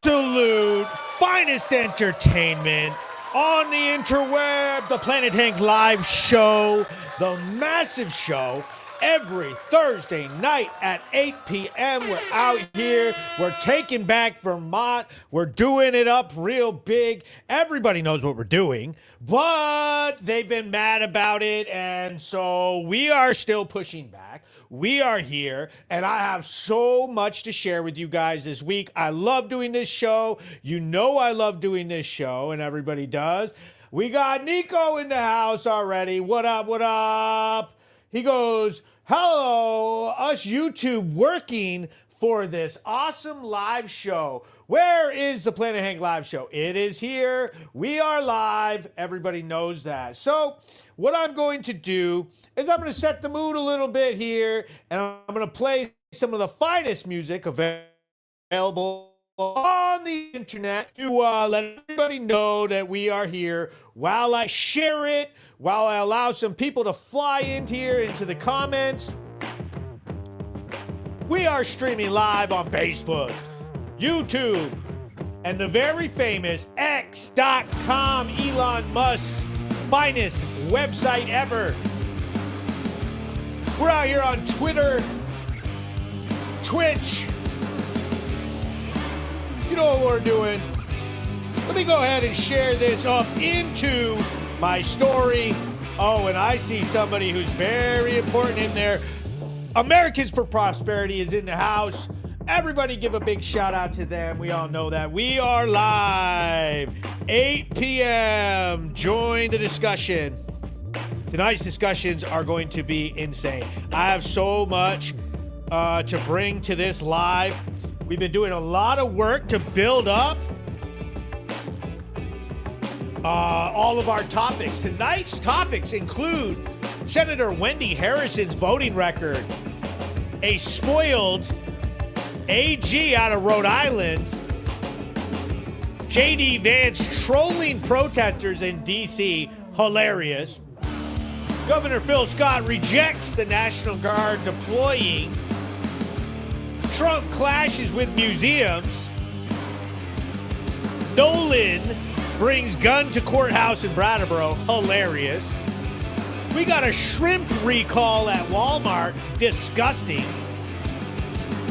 absolute finest entertainment on the interweb, the Planet Hank live show, the massive show, every Thursday night at 8 p.m. We're out here. We're taking back Vermont. We're doing it up real big. Everybody knows what we're doing, but they've been mad about it, and so we are still pushing back. We are here, and I have so much to share with you guys this week. I love doing this show. You know I love doing this show, and everybody does. We got Nico in the house already. What up, what up? He goes, hello, us YouTube working for this awesome live show. Where is the Planet Hank live show? It is here. We are live. Everybody knows that. So what I'm going to do is I'm going to set the mood a little bit here, and I'm going to play some of the finest music available on the internet to let everybody know that we are here while I share it, while I allow some people to fly in here into the comments. We are streaming live on Facebook, YouTube, and the very famous X.com, Elon Musk's finest website ever. We're out here on Twitter, Twitch. You know what we're doing. Let me go ahead and share this up into my story. Oh, and I see somebody who's very important in there. Americans for Prosperity is in the house. Everybody give a big shout out to them. We all know that. We are live, 8 p.m. Join the discussion. Tonight's discussions are going to be insane. I have so much to bring to this live. We've been doing a lot of work to build up all of our topics. Tonight's topics include Senator Wendy Harrison's voting record, a spoiled AG out of Rhode Island, J.D. Vance trolling protesters in D.C., hilarious. Governor Phil Scott rejects the National Guard deploying. Trump clashes with museums. Nolan brings gun to courthouse in Brattleboro. Hilarious. We got a shrimp recall at Walmart. Disgusting.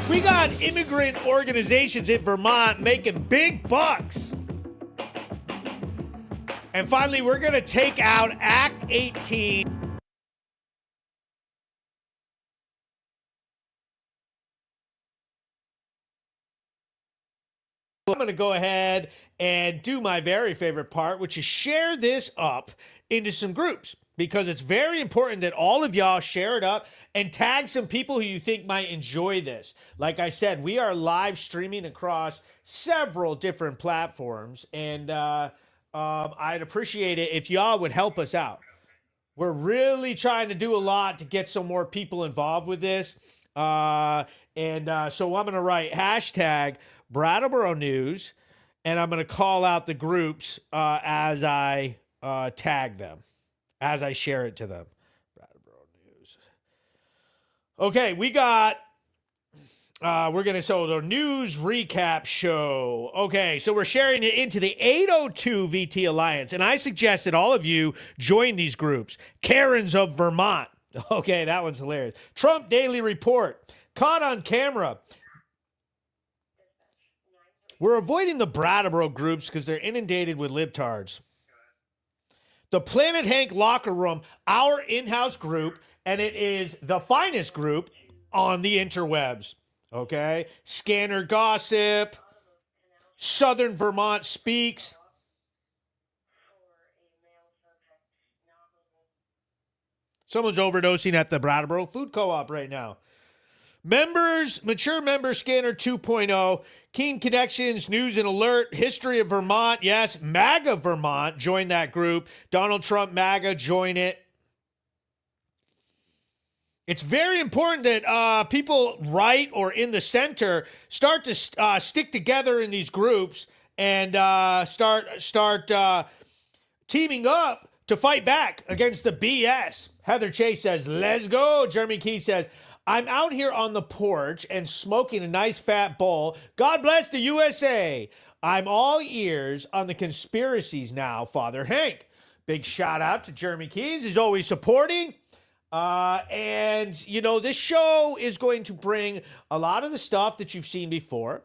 We got immigrant organizations in Vermont making big bucks. And finally, we're going to take out Act 18. I'm going to go ahead and do my very favorite part, which is share this up into some groups, because it's very important that all of y'all share it up and tag some people who you think might enjoy this. Like I said, we are live streaming across several different platforms, and I'd appreciate it if y'all would help us out. We're really trying to do a lot to get some more people involved with this. So I'm going to write hashtag Brattleboro News, and I'm going to call out the groups as I tag them, as I share it to them. Brattleboro News. Okay, we got, so the news recap show. Okay, so we're sharing it into the 802 VT Alliance, and I suggest that all of you join these groups. Karens of Vermont. Okay, that one's hilarious. Trump Daily Report. Caught on camera. We're avoiding the Brattleboro groups because they're inundated with libtards. The Planet Hank Locker Room, our in-house group, and it is the finest group on the interwebs. Okay? Scanner Gossip, Southern Vermont Speaks. Someone's overdosing at the Brattleboro Food Co-op right now. Members, mature member scanner 2.0, Keen Connections, News and Alert, History of Vermont, yes, MAGA Vermont, join that group. Donald Trump MAGA, join it. It's very important that people right or in the center start to stick together in these groups and start teaming up to fight back against the BS. Heather Chase says, let's go. Jeremy Key says, I'm out here on the porch and smoking a nice fat bowl. God bless the USA. I'm all ears on the conspiracies now, Father Hank. Big shout out to Jeremy Keys. He's always supporting. And, you know, this show is going to bring a lot of the stuff that you've seen before.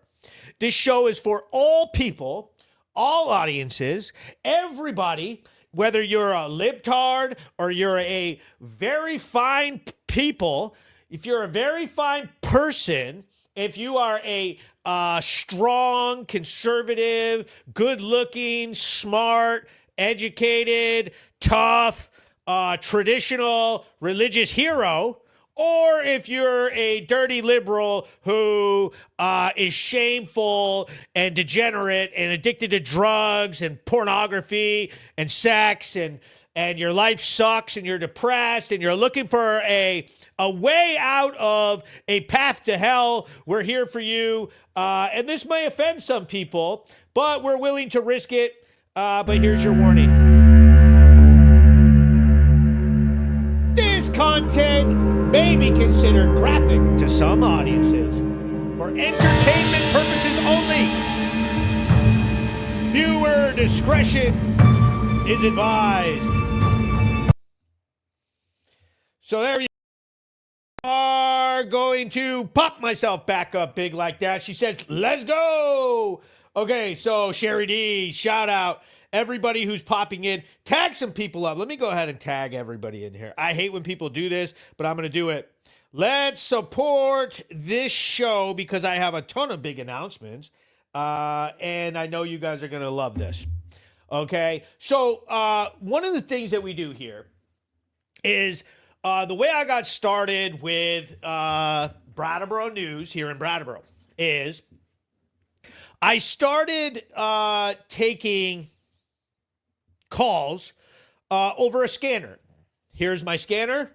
This show is for all people, all audiences, everybody, whether you're a libtard or you're a very fine people, if you're a very fine person, if you are a strong, conservative, good-looking, smart, educated, tough, traditional religious hero, or if you're a dirty liberal who is shameful and degenerate and addicted to drugs and pornography and sex, and your life sucks and you're depressed and you're looking for a way out of a path to hell, we're here for you. And this may offend some people, but we're willing to risk it. But here's your warning. This content may be considered graphic to some audiences for entertainment purposes only. Viewer discretion is advised. So there you are, going to pop myself back up big like that. She says, let's go. Okay, so Sherry D, shout out. Everybody who's popping in, tag some people up. Let me go ahead and tag everybody in here. I hate when people do this, but I'm going to do it. Let's support this show because I have a ton of big announcements. And I know you guys are going to love this. Okay, so one of the things that we do here is the way I got started with Brattleboro News here in Brattleboro is I started taking calls over a scanner. Here's my scanner.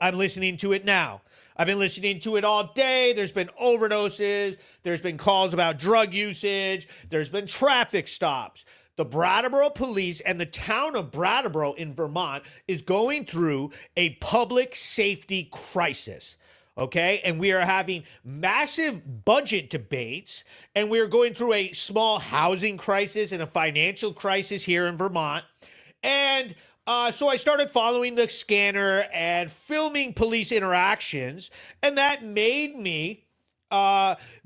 I'm listening to it now. I've been listening to it all day. There's been overdoses. There's been calls about drug usage. There's been traffic stops. The Brattleboro Police and the town of Brattleboro in Vermont is going through a public safety crisis. Okay, and we are having massive budget debates, and we are going through a small housing crisis and a financial crisis here in Vermont. And so I started following the scanner and filming police interactions, and that made me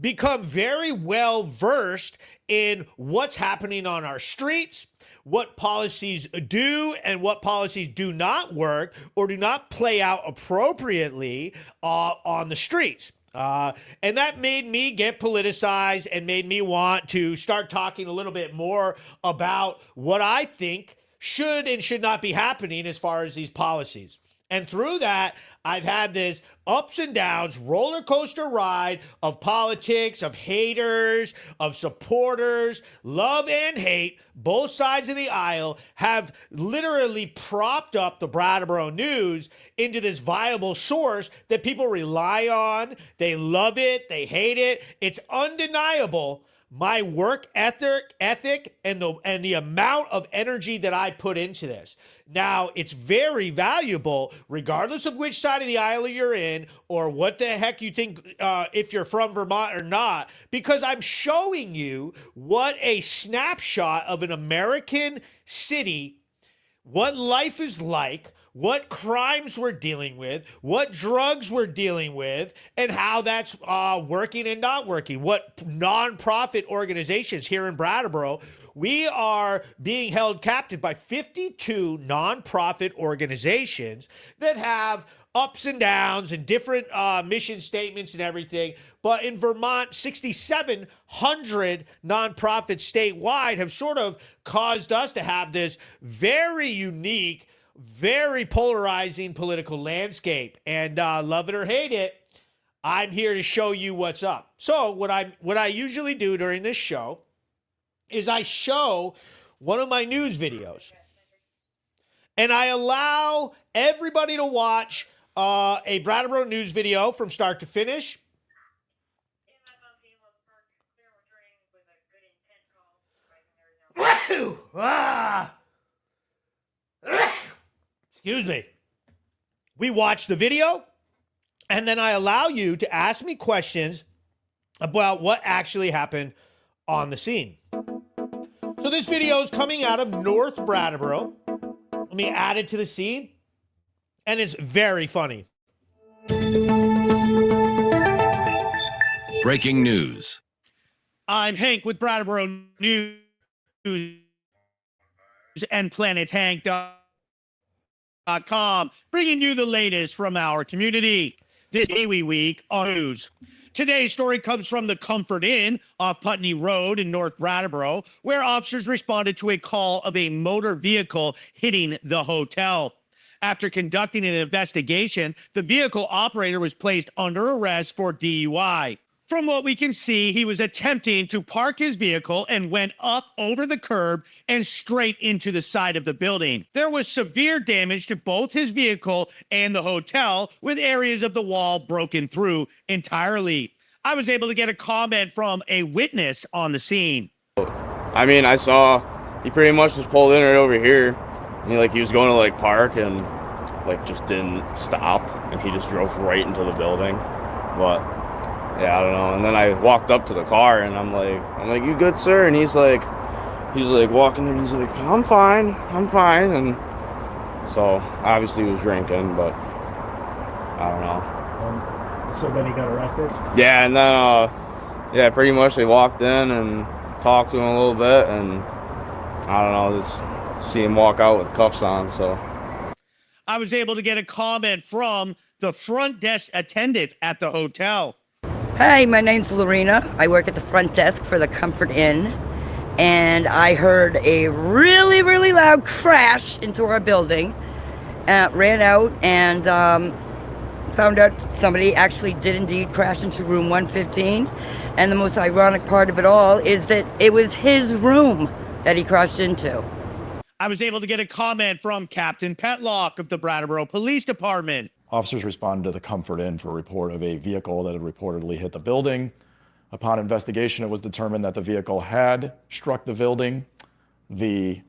become very well versed in what's happening on our streets, what policies do and what policies do not work or do not play out appropriately on the streets. And that made me get politicized and made me want to start talking a little bit more about what I think should and should not be happening as far as these policies. And through that, I've had this ups and downs roller coaster ride of politics, of haters, of supporters, love and hate. Both sides of the aisle have literally propped up the Brattleboro News into this viable source that people rely on. They love it. They hate it. It's undeniable. My work ethic and the amount of energy that I put into this. Now, it's very valuable, regardless of which side of the aisle you're in or what the heck you think, if you're from Vermont or not, because I'm showing you what a snapshot of an American city, what life is like, what crimes we're dealing with, what drugs we're dealing with, and how that's working and not working. What nonprofit organizations here in Brattleboro, we are being held captive by 52 nonprofit organizations that have ups and downs and different mission statements and everything. But in Vermont, 6,700 nonprofits statewide have sort of caused us to have this very unique, very polarizing political landscape. And love it or hate it, I'm here to show you what's up. So what I usually do during this show is I show one of my news videos. And I allow everybody to watch a Brattleboro news video from start to finish. Excuse me. We watch the video. And then I allow you to ask me questions about what actually happened on the scene. So this video is coming out of North Brattleboro. Let me add it to the scene. And it's very funny. Breaking news. I'm Hank with Brattleboro News and PlanetHank.com, bringing you the latest from our community. This week on news. Today's story comes from the Comfort Inn off Putney Road in North Brattleboro, where officers responded to a call of a motor vehicle hitting the hotel. After conducting an investigation, the vehicle operator was placed under arrest for DUI. From what we can see, he was attempting to park his vehicle and went up over the curb and straight into the side of the building. There was severe damage to both his vehicle and the hotel, with areas of the wall broken through entirely. I was able to get a comment from a witness on the scene. I mean, I saw he pretty much just pulled in right over here. And he was going to park and just didn't stop, and he just drove right into the building. But yeah, I don't know. And then I walked up to the car, and I'm like, "You good, sir?" And he's like walking there, and he's like, I'm fine. And so obviously he was drinking, but I don't know. So then he got arrested? Yeah, and then yeah, pretty much they walked in and talked to him a little bit, and I don't know, just see him walk out with cuffs on. So I was able to get a comment from the front desk attendant at the hotel. Hi, my name's Lorena. I work at the front desk for the Comfort Inn, and I heard a really, really loud crash into our building. Ran out and found out somebody actually did indeed crash into room 115. And the most ironic part of it all is that it was his room that he crashed into. I was able to get a comment from Captain Petlock of the Brattleboro Police Department. Officers responded to the Comfort Inn for a report of a vehicle that had reportedly hit the building. Upon investigation, it was determined that the vehicle had struck the building. The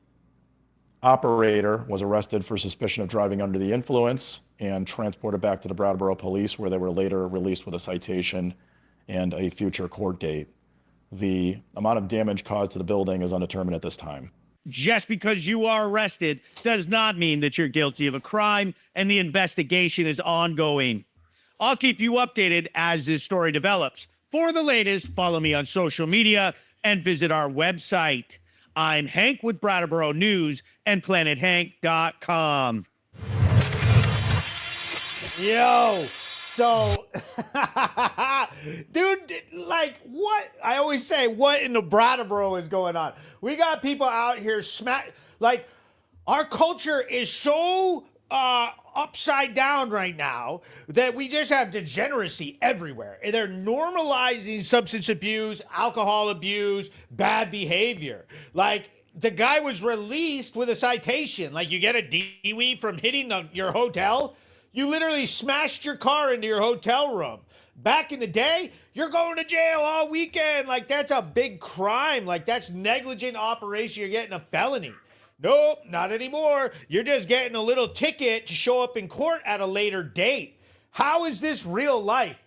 operator was arrested for suspicion of driving under the influence and transported back to the Brattleboro Police, where they were later released with a citation and a future court date. The amount of damage caused to the building is undetermined at this time. Just because you are arrested does not mean that you're guilty of a crime, and the investigation is ongoing. I'll keep you updated as this story develops. For the latest, follow me on social media and visit our website. I'm Hank with Brattleboro News and PlanetHank.com. Yo, so, dude, what? I always say, what in the Brattleboro is going on? We got people out here our culture is so upside down right now that we just have degeneracy everywhere. They're normalizing substance abuse, alcohol abuse, bad behavior. The guy was released with a citation. You get a DUI from hitting your hotel. You literally smashed your car into your hotel room. Back in the day, you're going to jail all weekend. That's a big crime. That's negligent operation. You're getting a felony. Nope, not anymore. You're just getting a little ticket to show up in court at a later date. How is this real life?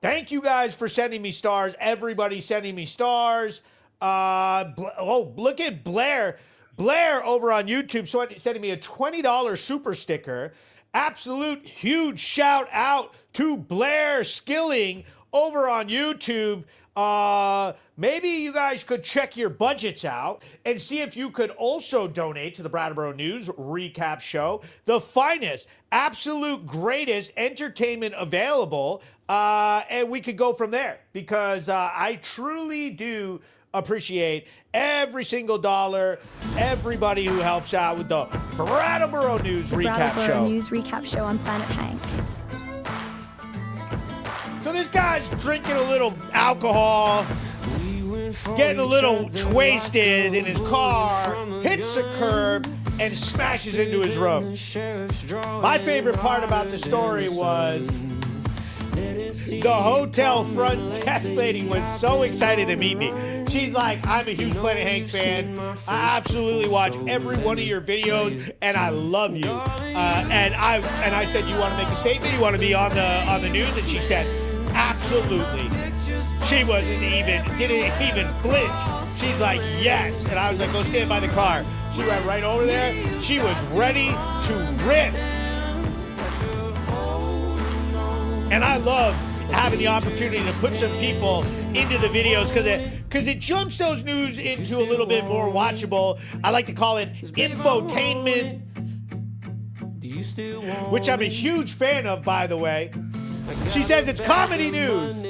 Thank you guys for sending me stars. Everybody sending me stars. Look at Blair. Blair over on YouTube sending me a $20 super sticker. Absolute huge shout out to Blair Skilling over on YouTube. Maybe you guys could check your budgets out and see if you could also donate to the Brattleboro News Recap Show, the finest, absolute greatest entertainment available, and we could go from there, because I truly do appreciate every single dollar, everybody who helps out with the Brattleboro News Recap Show. Brattleboro News Recap Show on Planet Hank. So this guy's drinking a little alcohol, getting a little wasted in his car, hits the curb, and smashes into his room. My favorite part about the story was The hotel front desk lady was so excited to meet me. She's like, I'm a huge Planet Hank fan. I absolutely watch every one of your videos, and I love you. And I said, you want to make a statement? You want to be on the news? And she said, absolutely. She didn't even flinch. She's like, yes. And I was like, go stand by the car. She went right over there. She was ready to rip. And I love having the opportunity to put some people into the videos because it jumps those news into a little bit more watchable. I like to call it infotainment, which I'm a huge fan of, by the way. She says it's comedy news.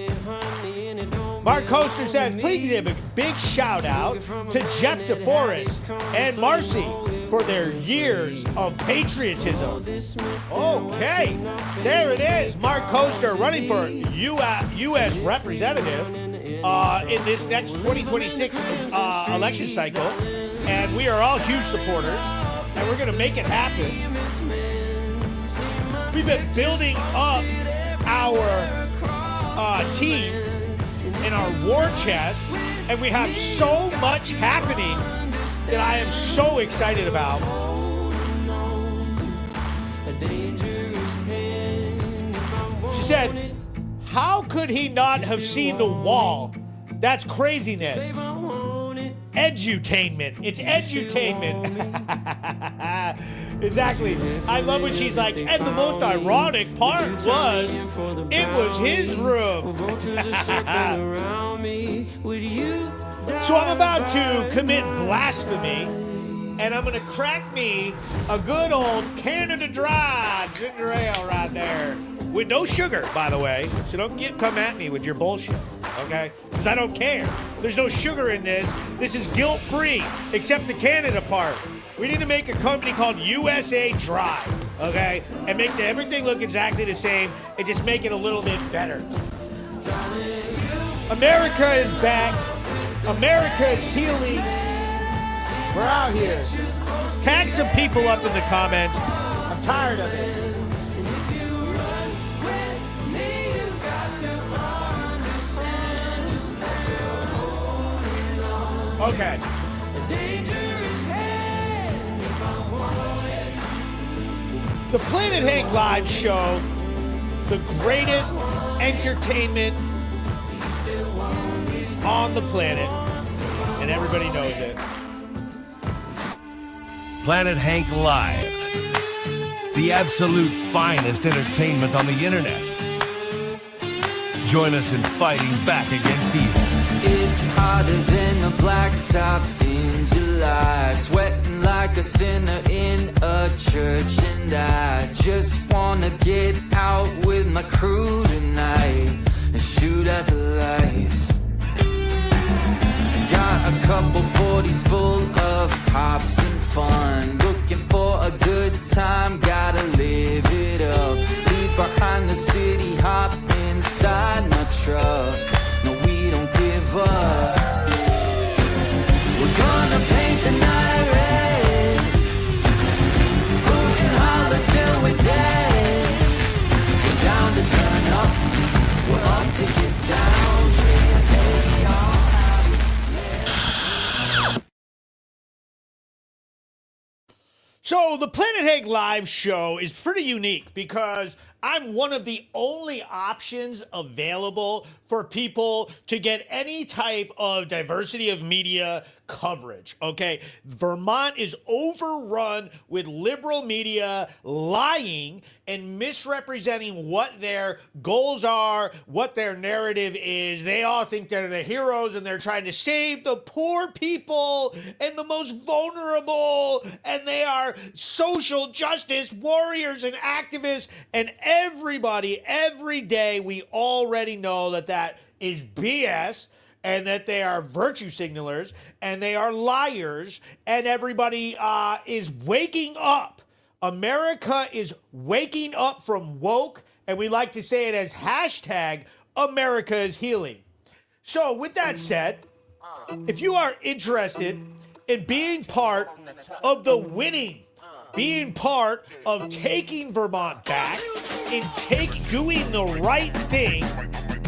Mark Coaster says, please give a big shout out to Jeff DeForest and Marcy for their years of patriotism. Okay, there it is. Mark Coaster running for U.S. representative in this next 2026 election cycle. And we are all huge supporters, and we're going to make it happen. We've been building up our team in our war chest, and we have so much happening that I am so excited about. She said, how could he not have seen the wall? That's craziness. Edutainment. It's edutainment. Exactly. I love when she's like, and the most ironic part was, it was his room. So I'm about to commit blasphemy, and I'm going to crack me a good old Canada Dry ginger ale right there. With no sugar, by the way. So don't come at me with your bullshit, okay? Because I don't care. There's no sugar in this. This is guilt-free, except the Canada part. We need to make a company called USA Dry, okay? And make everything look exactly the same and just make it a little bit better. America is back. America is healing. We're out here. Tag some people up in the comments. I'm tired of it. Okay. The Planet Hank Live Show, the greatest entertainment on the planet, and everybody knows it. Planet Hank Live, the absolute finest entertainment on the internet. Join us in fighting back against evil. It's hotter than a blacktop in July, sweating like a sinner in a church, and I just wanna get out with my crew tonight and shoot at the lights. Got a couple 40s full of hops and fun, looking for a good time, gotta live it up. Leave behind the city, hop inside my truck. No, we don't give up. We're gonna paint the night red. We can holler till we're dead. We're down to turn up. We're up to get down. Saying, hey, y'all. So the Planet Hank Live Show is pretty unique because I'm one of the only options available for people to get any type of diversity of media coverage, okay? Vermont is overrun with liberal media lying and misrepresenting what their goals are, what their narrative is. They all think they're the heroes and they're trying to save the poor people and the most vulnerable, and they are social justice warriors and activists, and everybody, every day, we already know that that is BS, and that they are virtue signalers, and they are liars, and everybody is waking up. America is waking up from woke, and we like to say it as hashtag America is healing. So with that said, if you are interested in being part of the winning, being part of taking Vermont back, in doing the right thing,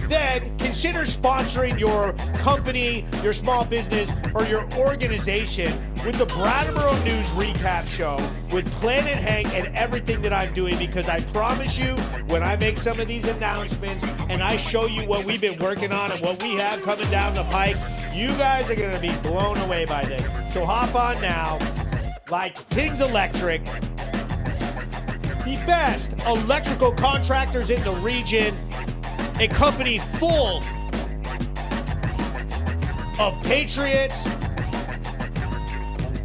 then consider sponsoring your company, your small business, or your organization with the Brattleboro News Recap Show with Planet Hank and everything that I'm doing, because I promise you, when I make some of these announcements and I show you what we've been working on and what we have coming down the pike, you guys are going to be blown away by this. So hop on now, like King's Electric, the best electrical contractors in the region, a company full of patriots,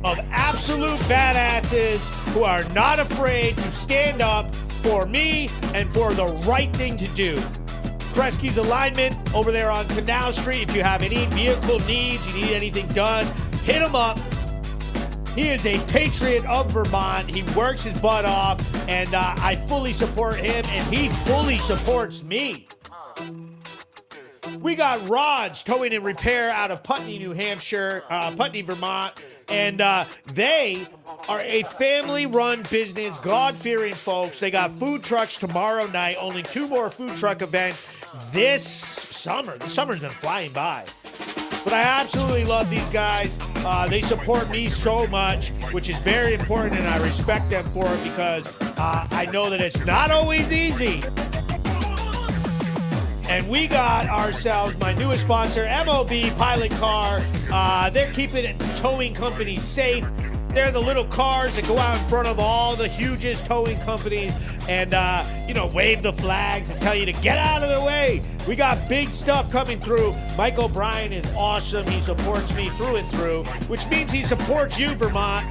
of absolute badasses who are not afraid to stand up for me and for the right thing to do. Kresge's Alignment over there on Canal Street. If you have any vehicle needs, you need anything done, hit him up. He is a patriot of Vermont. He works his butt off, and I fully support him, and he fully supports me. We got Raj Towing and Repair out of Putney, New Hampshire, Putney, Vermont, and they are a family-run business, God-fearing folks. They got food trucks tomorrow night, only 2 more food truck events this summer. The summer's been flying by. But I absolutely love these guys. They support me so much, which is very important, and I respect them for it because I know that it's not always easy. And we got ourselves my newest sponsor, MOB Pilot Car. They're keeping towing companies safe. They're the little cars that go out in front of all the hugest towing companies and, wave the flags and tell you to get out of the way. We got big stuff coming through. Mike O'Brien is awesome. He supports me through and through, which means he supports you, Vermont.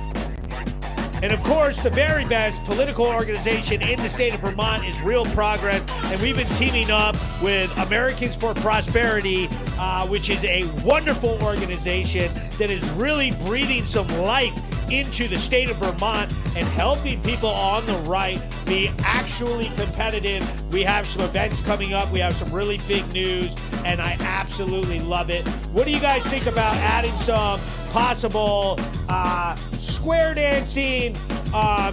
And of course, the very best political organization in the state of Vermont is Real Progress. And we've been teaming up with Americans for Prosperity, which is a wonderful organization that is really breathing some life into the state of Vermont and helping people on the right be actually competitive. We have some events coming up. We have some really big news, and I absolutely love it. What do you guys think about adding some possible square dancing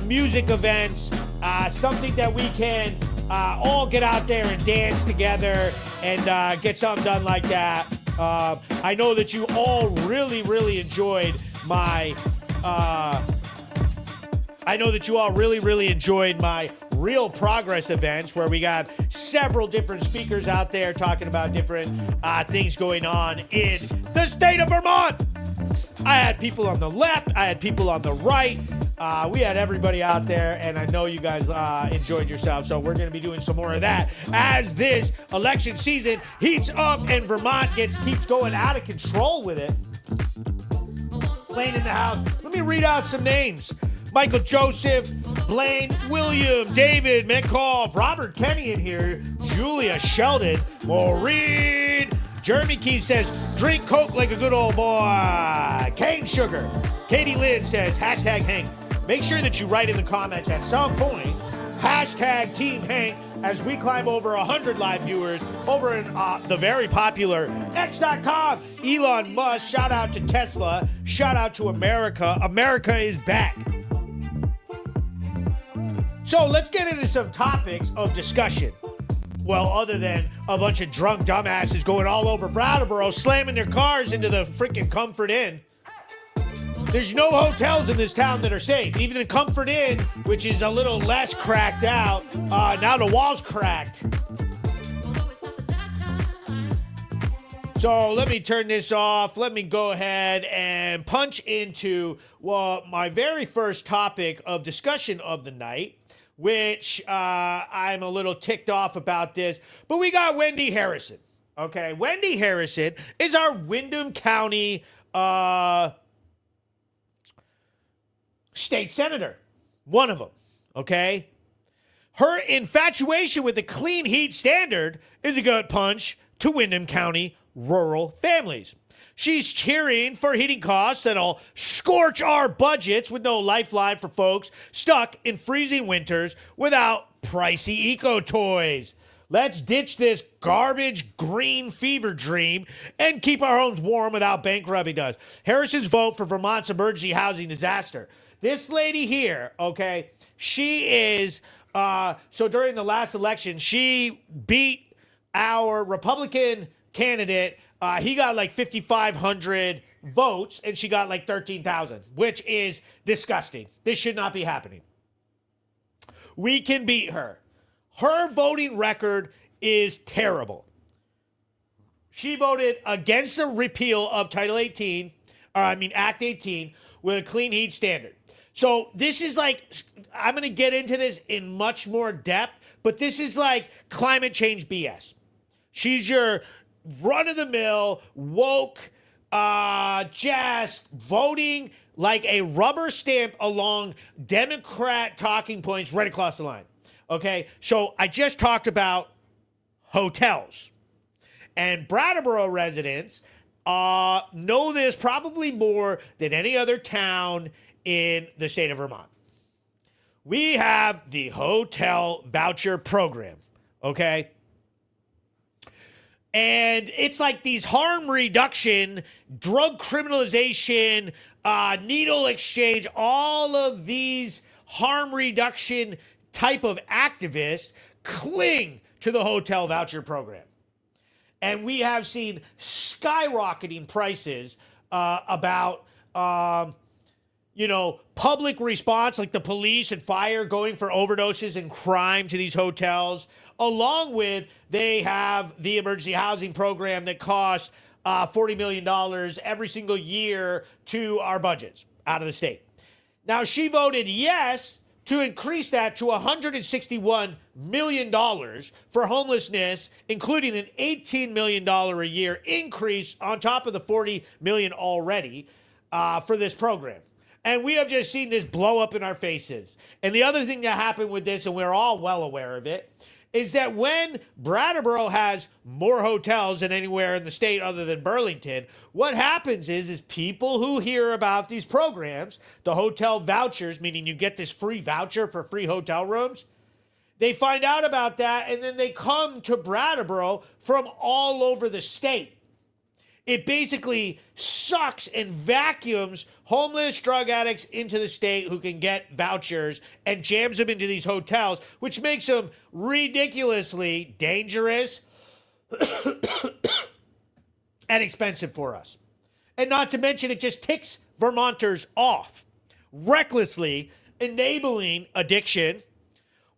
music events, something that we can all get out there and dance together and get something done like that. I know that you all really enjoyed my Real Progress events where we got several different speakers out there talking about different things going on in the state of Vermont. I had people on the left. I had people on the right. We had everybody out there, and I know you guys enjoyed yourselves. So we're going to be doing some more of that as this election season heats up and Vermont keeps going out of control with it. Blaine in the house. Let me read out some names. Michael Joseph, Blaine, William, David, McCall, Robert Kenny in here, Julia Sheldon, Maureen, Jeremy Key says, drink Coke like a good old boy. Cane Sugar. Katie Lynn says, hashtag Hank. Make sure that you write in the comments at some point, hashtag Team Hank, as we climb over 100 live viewers over in the very popular X.com. Elon Musk, shout out to Tesla, shout out to America. America is back. So let's get into some topics of discussion. Well, other than a bunch of drunk dumbasses going all over Brattleboro, slamming their cars into the freaking Comfort Inn. There's no hotels in this town that are safe. Even the Comfort Inn, which is a little less cracked out, now the wall's cracked. So let me turn this off. Let me go ahead and punch into, my very first topic of discussion of the night, which I'm a little ticked off about this, but we got Wendy Harrison. Okay, Wendy Harrison is our Windham County state senator, one of them, okay? Her infatuation with the clean heat standard is a gut punch to Windham County rural families. She's cheering for heating costs that'll scorch our budgets with no lifeline for folks stuck in freezing winters without pricey eco toys. Let's ditch this garbage green fever dream and keep our homes warm without bankrupting us. Harrison's vote for Vermont's emergency housing disaster. This lady here, okay, she is, so during the last election, she beat our Republican candidate, he got like 5,500 votes, and she got like 13,000, which is disgusting. This should not be happening. We can beat her. Her voting record is terrible. She voted against the repeal of Act 18 with a clean heat standard. So this is like, I'm going to get into this in much more depth, but this is like climate change BS. She's your run-of-the-mill, woke, just voting like a rubber stamp along Democrat talking points right across the line. Okay, so I just talked about hotels. And Brattleboro residents know this probably more than any other town in the state of Vermont. We have the hotel voucher program, okay? And it's like these harm reduction, drug criminalization, needle exchange, all of these harm reduction type of activists cling to the hotel voucher program. And we have seen skyrocketing prices about, public response, like the police and fire going for overdoses and crime to these hotels, along with they have the emergency housing program that costs $40 million every single year to our budgets out of the state. Now, she voted yes to increase that to $161 million for homelessness, including an $18 million a year increase on top of the $40 million already for this program. And we have just seen this blow up in our faces. And the other thing that happened with this, and we're all well aware of it, is that when Brattleboro has more hotels than anywhere in the state other than Burlington, what happens is people who hear about these programs, the hotel vouchers, meaning you get this free voucher for free hotel rooms, they find out about that and then they come to Brattleboro from all over the state. It basically sucks and vacuums homeless drug addicts into the state who can get vouchers and jams them into these hotels, which makes them ridiculously dangerous and expensive for us. And not to mention, it just ticks Vermonters off, recklessly enabling addiction,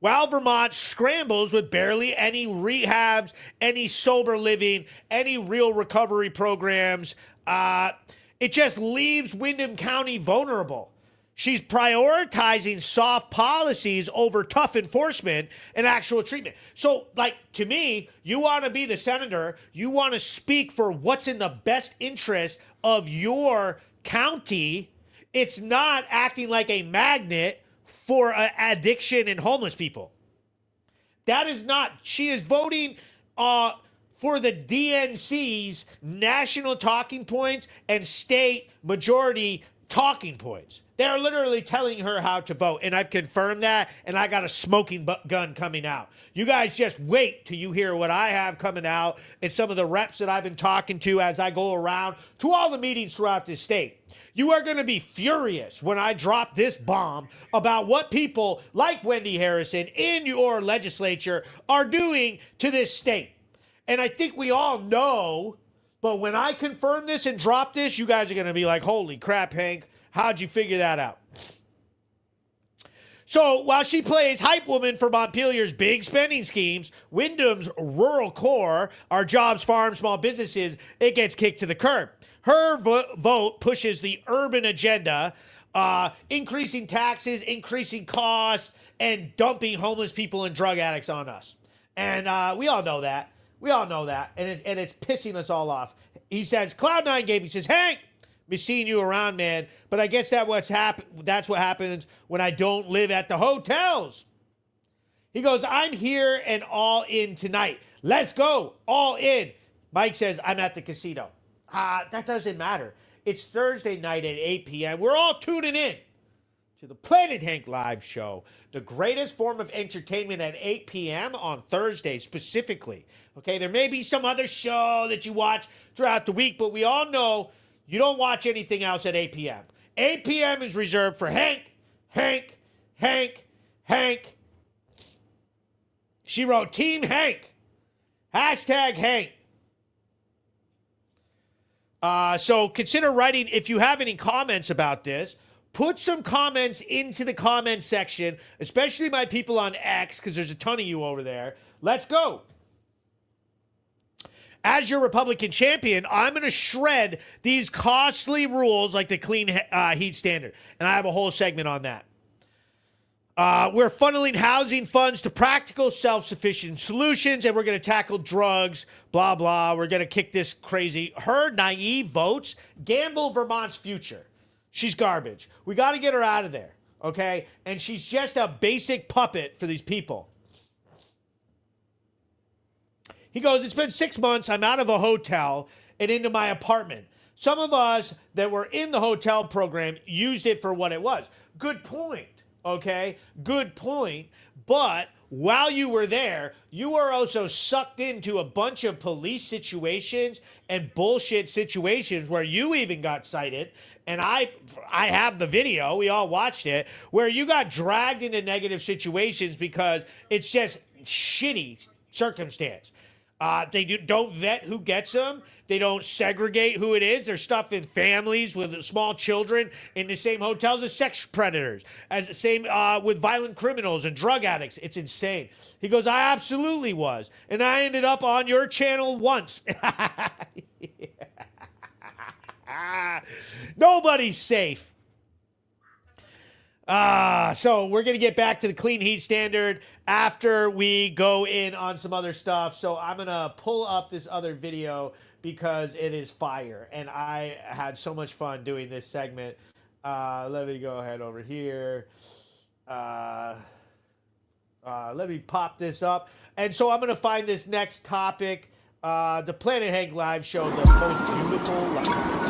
while Vermont scrambles with barely any rehabs, any sober living, any real recovery programs. It just leaves Windham County vulnerable. She's prioritizing soft policies over tough enforcement and actual treatment. So, to me, you want to be the senator, you want to speak for what's in the best interest of your county. It's not acting like a magnet for addiction and homeless people. That is not. She is voting for the DNC's national talking points and state majority talking points. They're literally telling her how to vote, and I've confirmed that, and I got a smoking gun coming out. You guys just wait till you hear what I have coming out and some of the reps that I've been talking to as I go around to all the meetings throughout this state. You are going to be furious when I drop this bomb about what people like Wendy Harrison in your legislature are doing to this state. And I think we all know, but when I confirm this and drop this, you guys are going to be like, holy crap, Hank, how'd you figure that out? So while she plays hype woman for Montpelier's big spending schemes, Windham's rural core, our jobs, farms, small businesses, it gets kicked to the curb. Her vote pushes the urban agenda, increasing taxes, increasing costs, and dumping homeless people and drug addicts on us. And we all know that. We all know that. And it's pissing us all off. He says, Cloud9 gave me, he says, Hank, be seeing you around, man. But I guess that's what happens when I don't live at the hotels. He goes, I'm here and all in tonight. Let's go, all in. Mike says, I'm at the casino. That doesn't matter. It's Thursday night at 8 p.m. We're all tuning in to the Planet Hank live show, the greatest form of entertainment at 8 p.m. on Thursday specifically. Okay, there may be some other show that you watch throughout the week, but we all know you don't watch anything else at 8 p.m. 8 p.m. is reserved for Hank. She wrote Team Hank. Hashtag Hank. So consider writing, if you have any comments about this, put some comments into the comment section, especially my people on X, because there's a ton of you over there. Let's go. As your Republican champion, I'm going to shred these costly rules like the clean heat standard. And I have a whole segment on that. We're funneling housing funds to practical, self-sufficient solutions, and we're going to tackle drugs, blah, blah. We're going to kick this crazy. Her naive votes gamble Vermont's future. She's garbage. We got to get her out of there, okay? And she's just a basic puppet for these people. He goes, it's been 6 months. I'm out of a hotel and into my apartment. Some of us that were in the hotel program used it for what it was. Good point. Okay, good point. But while you were there, you were also sucked into a bunch of police situations and bullshit situations where you even got cited. And I have the video, we all watched it, where you got dragged into negative situations because it's just shitty circumstance. They don't vet who gets them. They don't segregate who it is. There's stuff in families with small children in the same hotels as sex predators, as the same with violent criminals and drug addicts. It's insane. He goes, I absolutely was. And I ended up on your channel once. Nobody's safe. So we're going to get back to the clean heat standard after we go in on some other stuff. So I'm going to pull up this other video because it is fire. And I had so much fun doing this segment. Let me go ahead over here. Let me pop this up. And so I'm going to find this next topic. The Planet Hank Live Show, the most beautiful life.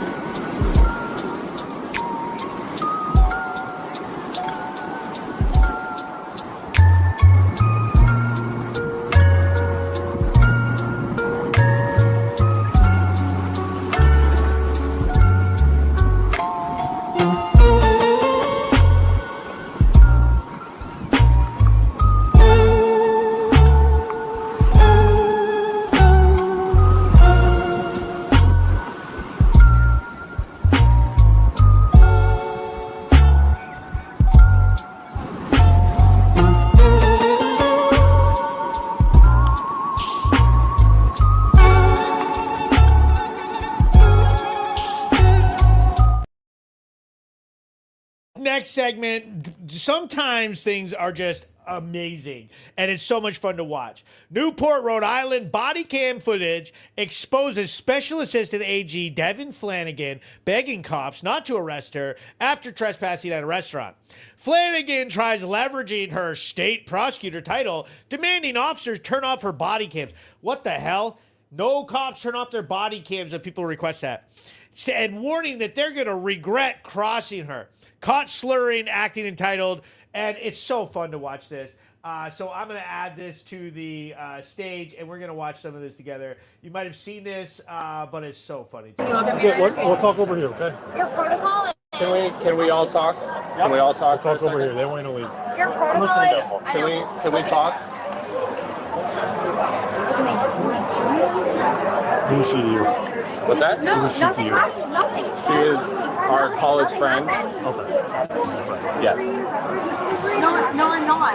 Next segment, sometimes things are just amazing, and it's so much fun to watch. Newport, Rhode Island, body cam footage exposes Special Assistant AG Devin Flanagan begging cops not to arrest her after trespassing at a restaurant. Flanagan tries leveraging her state prosecutor title, demanding officers turn off her body cams. What the hell? No cops turn off their body cams if people request that. And warning that they're going to regret crossing her. Caught slurring, acting entitled, and it's so fun to watch this. So I'm going to add this to the stage, and we're going to watch some of this together. You might have seen this, but it's so funny. Yeah, we'll talk over here, okay? Your protocol. Can we all talk? Yep. Can we all talk? We'll talk over here. They want to leave. Your protocol is. Can we talk? Who is she to you? What's that? No, Who is she nothing. to you? Nothing. She is our college friend. Okay. She's a friend. Yes. No, I'm not.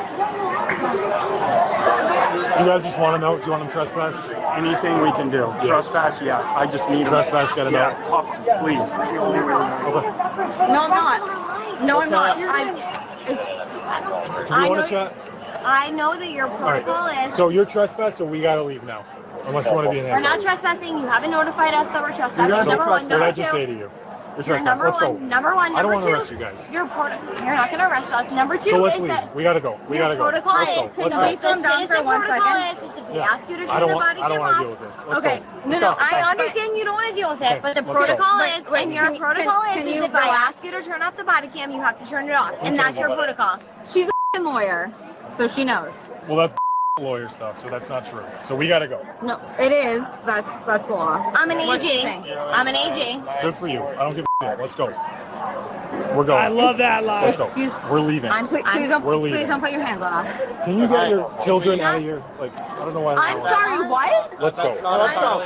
You guys just want to know? Do you want them trespass? Anything we can do. Yeah. Trespass, yeah. I just need Trespass, get it out. Yeah, please. It's the only way we're going Okay. No, I'm not. No, I'm not. Do you want to chat? I know that your All right. protocol is. So you're trespass, so we got to leave now. Unless you want to be in We're not handcuffs. trespassing. You haven't notified us that we're trespassing. So Number one. what Number did I two. just say to you? You're You're trespass. number Let's go. one. Number one. I don't Number want to two. arrest you guys. You're not going to arrest us. Number two So let's is leave. that We got to go. We got to go. protocol Let's is. go. Let's No, go. the citizen protocol is if we Yeah. ask you to I turn don't the want. body I don't cam want to off. deal with this. Let's Okay. go. No, I understand you don't want to deal with it, Okay, but the let's go. protocol Wait, is, wait, and your can you- protocol can is you if I relax? ask you to turn off the body cam, you have to turn it off, and that's your protocol. She's a lawyer, so she knows. Well, that's lawyer stuff, so that's not true. So we got to go. No, it is. That's law. I'm an What's she AG. saying? I'm an AG. Good for you. I don't give a shit. Let's go. We're going. I love that line. Let's go. Excuse- We're leaving. Please We're leaving. don't put your hands on us. Can you get your children out of here? Like, I don't know why. I'm sorry, what? Let's go. Let's go.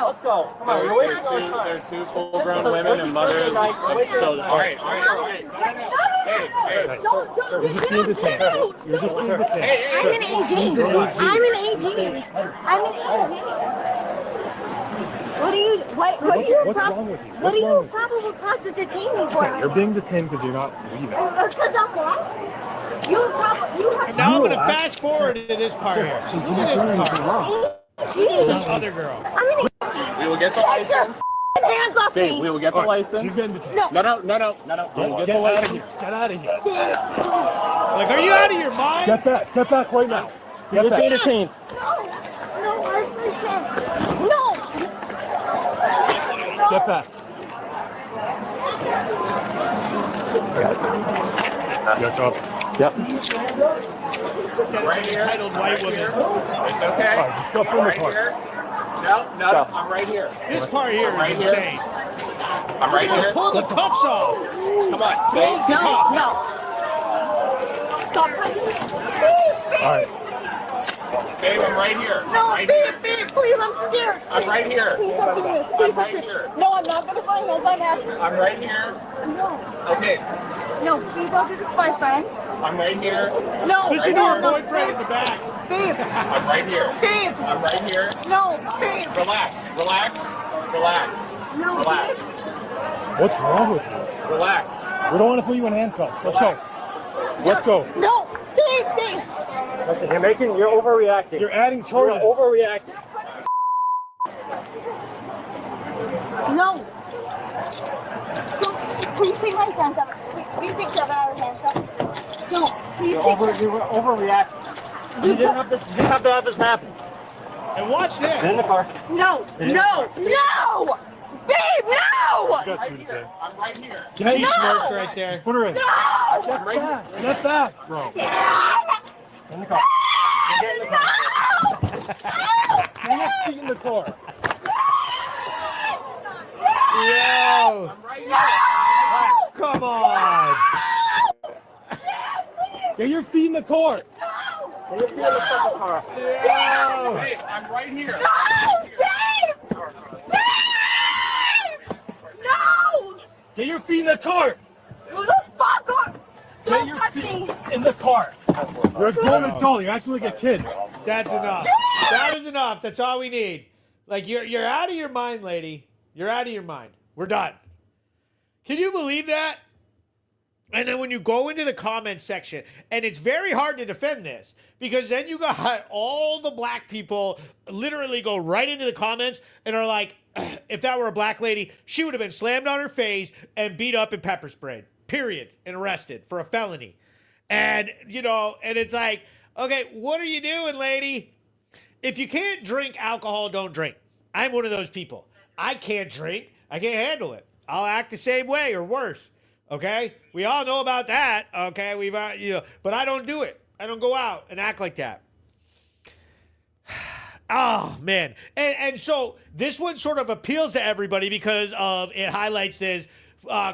Let's go. Come on, we're waiting for our time. They're two full-grown women and mothers of children. All right. Hey. You're just being detained. You're just being detained. I'm an AG. I'm an AG. What do you? What do you? What's wrong with you? What What's do wrong you with you? probable cause to detain me for? You're being detained because you're not leaving. Because I'm what? You have. Now I'm going to fast forward to this part here. She's Look not at doing this anything part. wrong. This other girl. I'm an AG. We will get the license. Hands off Dave, me. we will get the license. She's getting detained. No. No. We will get the license. Get out of here. Like, are you out of your mind? Get back. Get back right now. Get back. detained. No. Get back. Your cuffs. Yep. Right here. Entitled white woman. It's okay. All right, just go from the Right car. here. No, I'm right here. This part here Right is here. insane. I'm right here. Pull the cuffs off. Come on, Dave. No. Stop. All right. Dave, I'm right here. No, Right here. babe, please, I'm scared. I'm right here. Please don't do this. I'm Please right don't do here. this. No, I'm not gonna find my neck. I'm right here. No. Okay, No, please don't do this to my friend. I'm right here. No. Listen to no, your no, boyfriend in the back. Babe. I'm right here. Babe. I'm right here. No, babe. Relax. No, Relax. What's wrong with you? Relax. We don't want to put you in handcuffs. Let's go. Let's go. No, babe. Listen, you're overreacting. You're adding charges. You're overreacting. No. Please take my hands up. Please take your hands up. No, please take You were overreacting. You didn't have to have this happen. And watch this. Get in the car. No. Babe, no! Got you, Jay. I'm right here. She smirked right there. Put her in. No! Get back. Get back, bro. In the car. Get in the car. Get your feet in the car. Yo. Come on. Get your feet in the car. Get your feet in the fucking car. Yo. Hey, I'm right here. No, babe! No! Get your feet in the car. Who the fuck are... Get Don't your touch feet me! in the car. You're a grown adult. You're acting like a kid. That's enough. That is enough. That's all we need. Like, you're out of your mind, lady. You're out of your mind. We're done. Can you believe that? And then when you go into the comments section, and it's very hard to defend this, because then you got all the black people literally go right into the comments and are like, if that were a black lady, she would have been slammed on her face and beat up and pepper sprayed, period, and arrested for a felony. And, and it's like, okay, what are you doing, lady? If you can't drink alcohol, don't drink. I'm one of those people. I can't drink. I can't handle it. I'll act the same way or worse. Okay? We all know about that. Okay? But I don't do it. I don't go out and act like that. Oh, man. And so this one sort of appeals to everybody because of it highlights this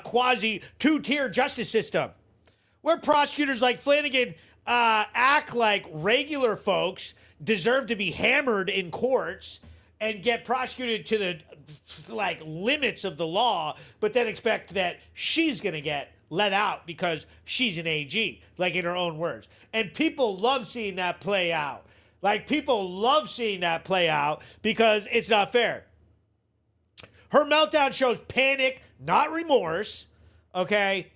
quasi two-tier justice system where prosecutors like Flanagan act like regular folks deserve to be hammered in courts and get prosecuted to the limits of the law, but then expect that she's going to get let out because she's an AG, like in her own words. And people love seeing that play out. People love seeing that play out because it's not fair. Her meltdown shows panic, not remorse, okay?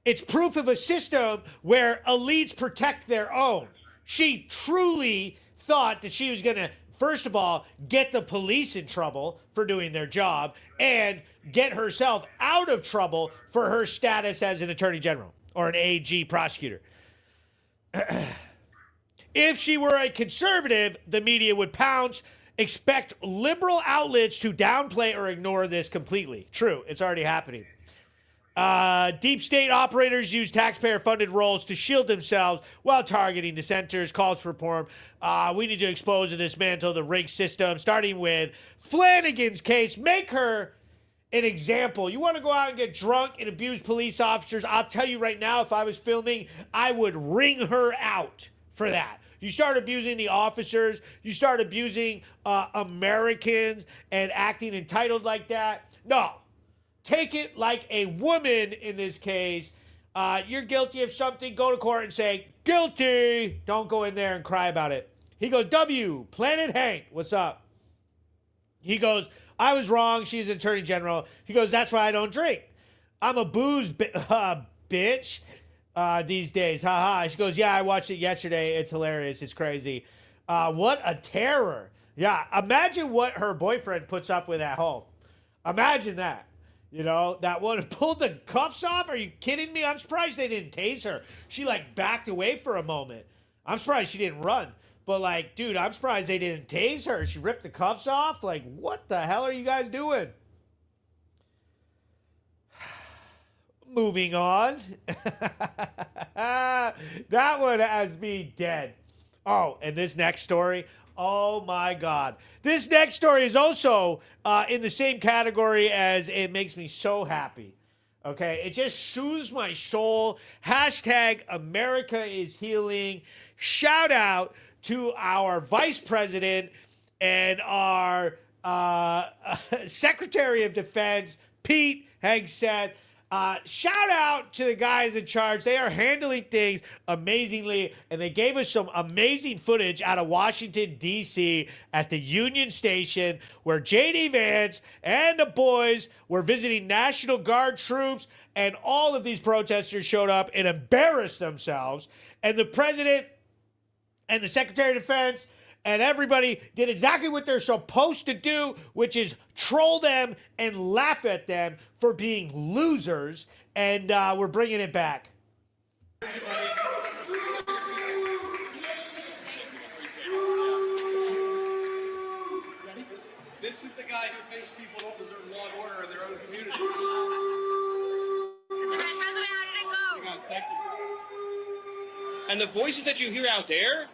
It's proof of a system where elites protect their own. She truly thought that she was going to, first of all, get the police in trouble for doing their job and get herself out of trouble for her status as an attorney general or an AG prosecutor. If she were a conservative, the media would pounce. Expect liberal outlets to downplay or ignore this completely. True, it's already happening. Deep state operators use taxpayer-funded roles to shield themselves while targeting dissenters. Calls for reform. We need to expose and dismantle the rigged system, starting with Flanagan's case. Make her an example. You want to go out and get drunk and abuse police officers? I'll tell you right now, if I was filming, I would ring her out for that. You start abusing the officers, you start abusing Americans and acting entitled like that. No, take it like a woman in this case. You're guilty of something, go to court and say, guilty. Don't go in there and cry about it. He goes, W, Planet Hank, what's up? He goes, I was wrong, she's Attorney General. He goes, that's why I don't drink. I'm a booze bitch these days, haha. She goes, yeah, I watched it yesterday. It's hilarious, it's crazy. What a terror. Yeah, imagine what her boyfriend puts up with at home. Imagine that. You know, that one pulled the cuffs off. Are you kidding me? I'm surprised they didn't tase her. She like backed away for a moment. I'm surprised she didn't run. But like, dude, I'm surprised they didn't tase her. She ripped the cuffs off. Like, what the hell are you guys doing? Moving on. That one has me dead. Oh, and this next story. Oh my God. This next story is also in the same category as it makes me so happy. Okay, it just soothes my soul. Hashtag America is healing. Shout out to our vice president and our Secretary of Defense, Pete Hegseth. Shout out to the guys in charge. They are handling things amazingly, and they gave us some amazing footage out of Washington, D.C. at the Union Station where J.D. Vance and the boys were visiting National Guard troops, and all of these protesters showed up and embarrassed themselves, and the president and the Secretary of Defense and everybody did exactly what they're supposed to do, which is troll them and laugh at them for being losers. And we're bringing it back. This is the guy who thinks people don't deserve law and order in their own community. Mr. Vice President, how did it go? Guys, thank you. And the voices that you hear out there,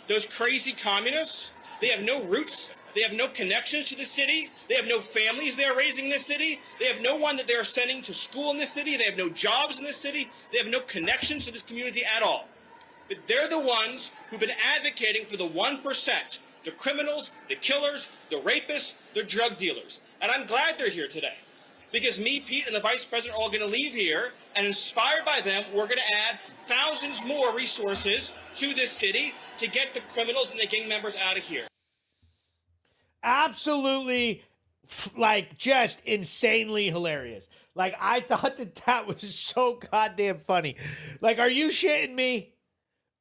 those crazy communists, they have no roots. They have no connections to the city. They have no families they are raising in this city. They have no one that they are sending to school in this city. They have no jobs in this city. They have no connections to this community at all. But they're the ones who've been advocating for the 1%, the criminals, the killers, the rapists, the drug dealers. And I'm glad they're here today. Because me, Pete, and the Vice President are all going to leave here, and inspired by them, we're going to add thousands more resources to this city to get the criminals and the gang members out of here. Absolutely, like, just insanely hilarious. Like, I thought that was so goddamn funny. Like, are you shitting me?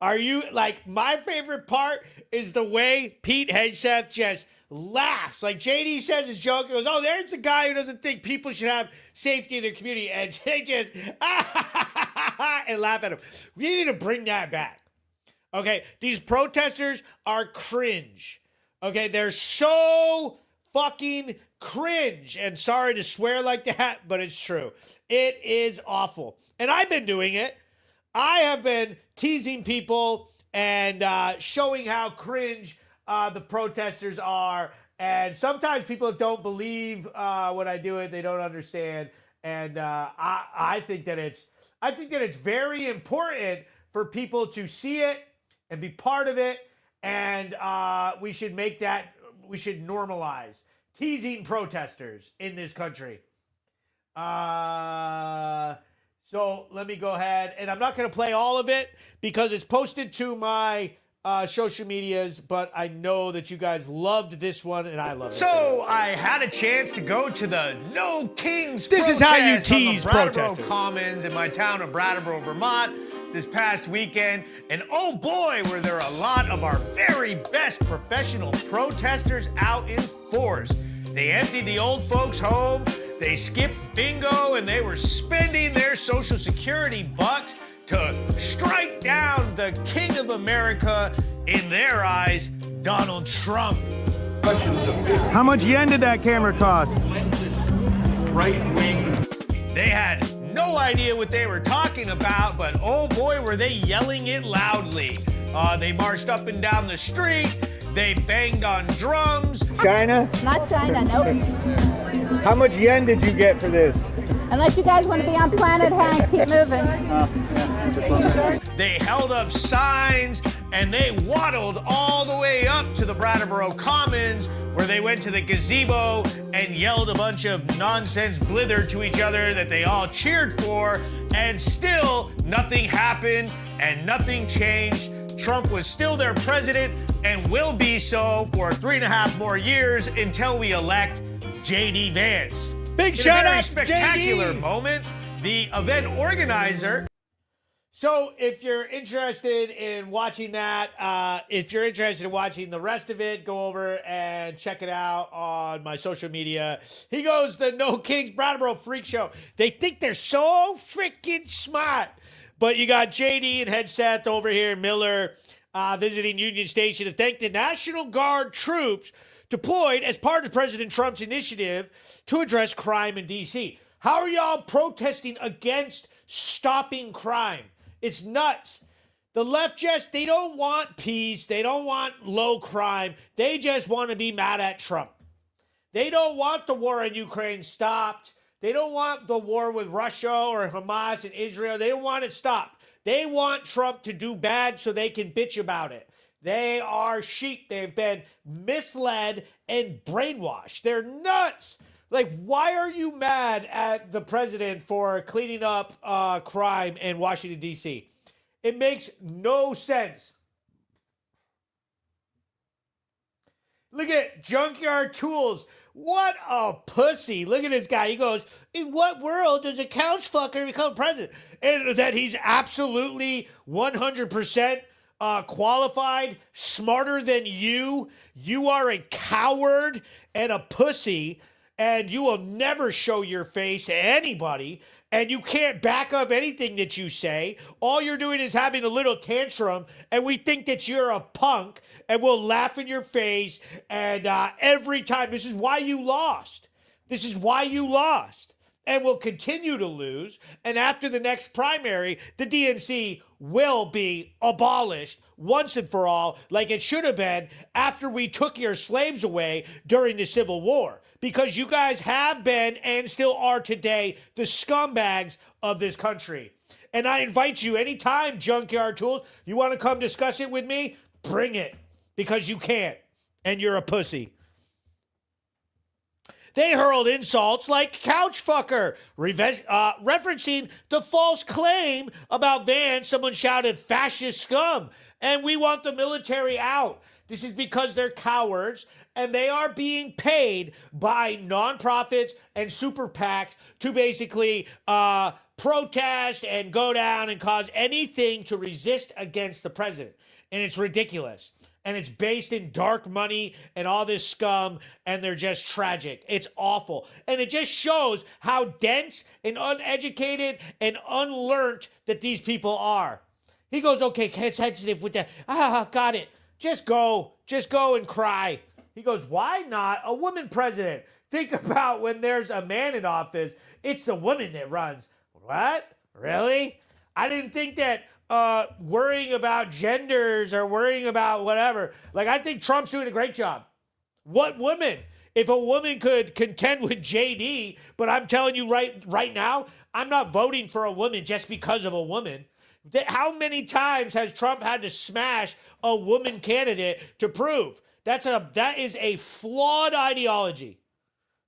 Are you, like, my favorite part is the way Pete Hegseth just laughs. Like JD says his joke, he goes, oh, there's a guy who doesn't think people should have safety in their community, and they just and laugh at him. We need to bring that back. Okay, these protesters are cringe. Okay, they're so fucking cringe, and sorry to swear like that, but it's true. It is awful, and I've been doing it. I have been teasing people and showing how cringe the protesters are, and sometimes people don't believe when I do it. They don't understand, and I think that it's very important for people to see it and be part of it, and we should normalize teasing protesters in this country. So let me go ahead, and I'm not going to play all of it because it's posted to my social medias, but I know that you guys loved this one, and I love it. So I had a chance to go to the No Kings This is how you tease on the Brattleboro protesters. Commons in my town of Brattleboro, Vermont, this past weekend, and oh boy, were there a lot of our very best professional protesters out in force. They emptied the old folks' home, they skipped bingo, and they were spending their Social Security bucks to strike down the King of America, in their eyes, Donald Trump. How much yen did that camera cost? Right wing. They had no idea what they were talking about, but oh boy, were they yelling it loudly. They marched up and down the street. They banged on drums. China? Not China, no. How much yen did you get for this? Unless you guys want to be on Planet Hank, keep moving. They held up signs and they waddled all the way up to the Brattleboro Commons, where they went to the gazebo and yelled a bunch of nonsense blither to each other that they all cheered for, and still nothing happened and nothing changed. Trump was still their president and will be so for 3.5 more years until we elect J.D. Vance. Big shout out to spectacular JD. Moment. The event organizer. So if you're interested in watching that, if you're interested in watching the rest of it, go over and check it out on my social media. He goes, the No Kings Brattleboro Freak Show. They think they're so freaking smart. But you got JD and Head Seth over here in Miller visiting Union Station to thank the National Guard troops deployed as part of President Trump's initiative to address crime in D.C. How are y'all protesting against stopping crime? It's nuts. The left they don't want peace. They don't want low crime. They just want to be mad at Trump. They don't want the war in Ukraine stopped. They don't want the war with Russia or Hamas and Israel. They don't want it stopped. They want Trump to do bad so they can bitch about it. They are sheep. They've been misled and brainwashed. They're nuts. Like, why are you mad at the president for cleaning up crime in Washington, D.C.? It makes no sense. Look at Junkyard Tools. What a pussy. Look at this guy. He goes, in what world does a couch fucker become president? And that he's absolutely 100% qualified, smarter than you. You are a coward and a pussy, and you will never show your face to anybody, and you can't back up anything that you say. All you're doing is having a little tantrum, and we think that you're a punk, and we'll laugh in your face, and every time. This is why you lost. This is why you lost, and will continue to lose, and after the next primary, the DNC will be abolished once and for all, like it should have been after we took your slaves away during the Civil War. Because you guys have been and still are today the scumbags of this country. And I invite you anytime, Junkyard Tools, you want to come discuss it with me, bring it. Because you can't. And you're a pussy. They hurled insults like couch fucker, referencing the false claim about Vance. Someone shouted fascist scum, and we want the military out. This is because they're cowards, and they are being paid by nonprofits and super PACs to basically protest and go down and cause anything to resist against the president. And it's ridiculous. And it's based in dark money and all this scum, and they're just tragic. It's awful. And it just shows how dense and uneducated and unlearned that these people are. He goes, okay, sensitive with that. Got it. Just go and cry. He goes, why not a woman president? Think about when there's a man in office, it's the woman that runs. What? Really? I didn't think that worrying about genders or worrying about whatever. Like, I think Trump's doing a great job. What woman? If a woman could contend with JD, but I'm telling you right now, I'm not voting for a woman just because of a woman. How many times has Trump had to smash a woman candidate to prove? That is a flawed ideology.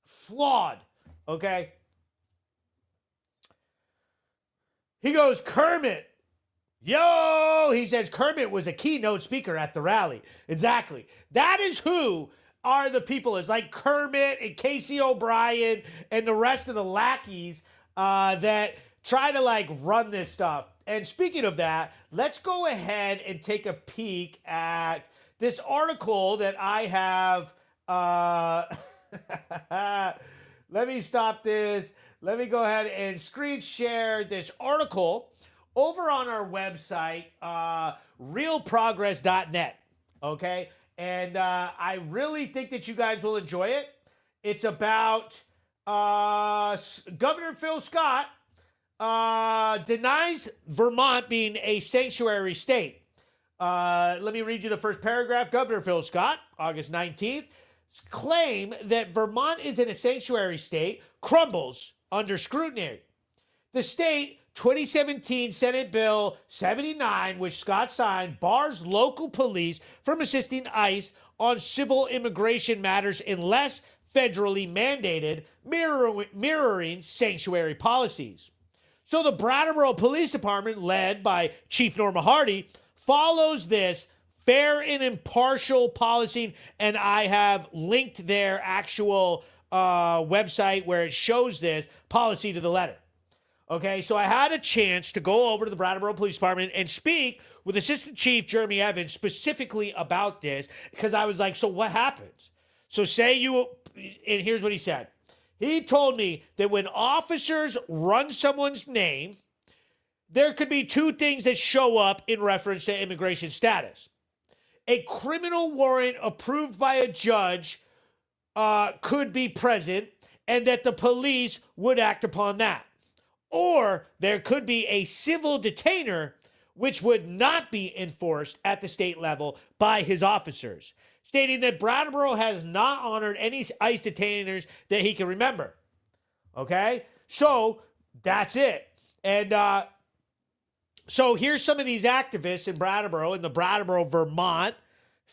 Flawed. Okay? He goes, Kermit. Yo, he says Kermit was a keynote speaker at the rally. Exactly. That is who are the people. It's like Kermit and Casey O'Brien and the rest of the lackeys that try to like run this stuff. And speaking of that, let's go ahead and take a peek at this article that I have. Let me stop this. Let me go ahead and screen share this article over on our website, realprogress.net. Okay? And I really think that you guys will enjoy it. It's about Governor Phil Scott denies Vermont being a sanctuary state. Let me read you the first paragraph. Governor Phil Scott, August 19th. claim that Vermont is in a sanctuary state crumbles under scrutiny. The state 2017 Senate Bill 79, which Scott signed, bars local police from assisting ICE on civil immigration matters unless federally mandated, mirroring sanctuary policies. So the Brattleboro Police Department, led by Chief Norma Hardy, follows this fair and impartial policing, and I have linked their actual website where it shows this policy to the letter. Okay, so I had a chance to go over to the Brattleboro Police Department and speak with Assistant Chief Jeremy Evans specifically about this, because I was like, so what happens? So and here's what he said. He told me that when officers run someone's name, there could be two things that show up in reference to immigration status. A criminal warrant approved by a judge could be present, and that the police would act upon that. Or there could be a civil detainer which would not be enforced at the state level by his officers, stating that Brattleboro has not honored any ICE detainers that he can remember. Okay? So that's it. And so here's some of these activists in Brattleboro, in the Brattleboro, Vermont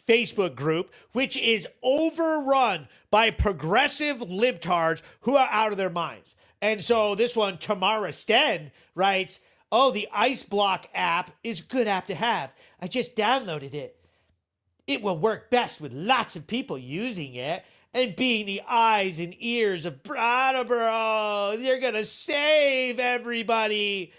Facebook group, which is overrun by progressive libtards who are out of their minds. And so this one, Tamara Sten, writes, oh, the Ice Block app is a good app to have. I just downloaded it. It will work best with lots of people using it and being the eyes and ears of Brattleboro. You're going to save everybody.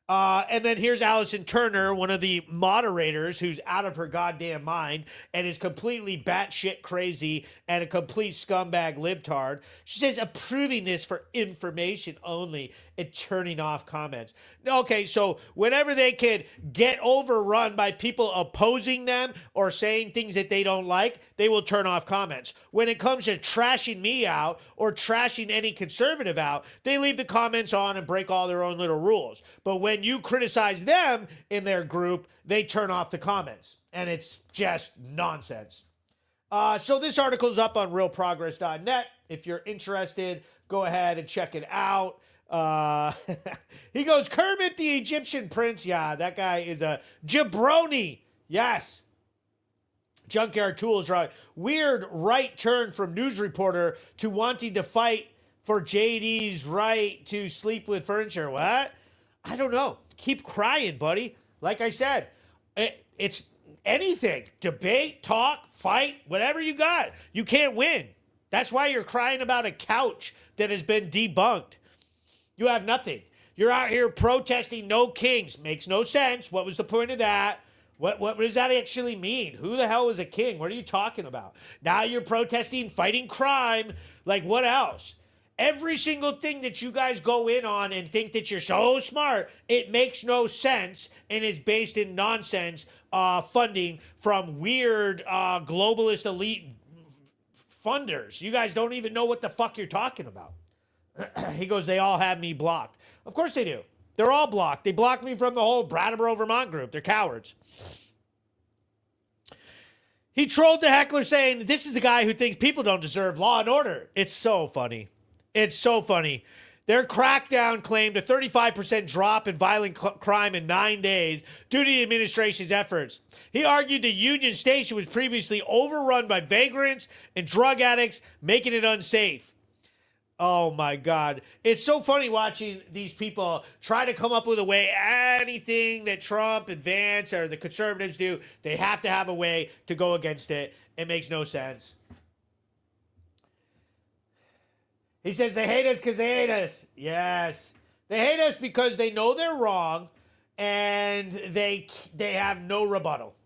And then here's Allison Turner, one of the moderators who's out of her goddamn mind and is completely batshit crazy and a complete scumbag libtard. She says approving this for information only and turning off comments. Okay, so whenever they can get overrun by people opposing them or saying things that they don't like, they will turn off comments. When it comes to trashing me out or trashing any conservative out, they leave the comments on and break all their own little rules. But when you criticize them in their group, they turn off the comments. And it's just nonsense. So this article is up on realprogress.net. If you're interested, go ahead and check it out. He goes, Kermit the Egyptian Prince. Yeah, that guy is a jabroni. Yes. Junkyard Tools, right? Weird right turn from news reporter to wanting to fight for JD's right to sleep with furniture. What? I don't know. Keep crying, buddy. Like I said, it's anything. Debate, talk, fight, whatever you got. You can't win. That's why you're crying about a couch that has been debunked. You have nothing. You're out here protesting no kings. Makes no sense. What was the point of that? What does that actually mean? Who the hell is a king? What are you talking about? Now you're protesting fighting crime. Like, what else? Every single thing that you guys go in on and think that you're so smart, it makes no sense and is based in nonsense funding from weird globalist elite funders. You guys don't even know what the fuck you're talking about. He goes, they all have me blocked. Of course they do. They're all blocked. They blocked me from the whole Brattleboro, Vermont group. They're cowards. He trolled the heckler saying, this is a guy who thinks people don't deserve law and order. It's so funny. It's so funny. Their crackdown claimed a 35% drop in violent crime in 9 days due to the administration's efforts. He argued the Union Station was previously overrun by vagrants and drug addicts, making it unsafe. Oh my God. It's so funny watching these people try to come up with a way. Anything that Trump and Vance or the conservatives do, they have to have a way to go against it. It makes no sense. He says they hate us because they hate us. Yes. They hate us because they know they're wrong and they have no rebuttal.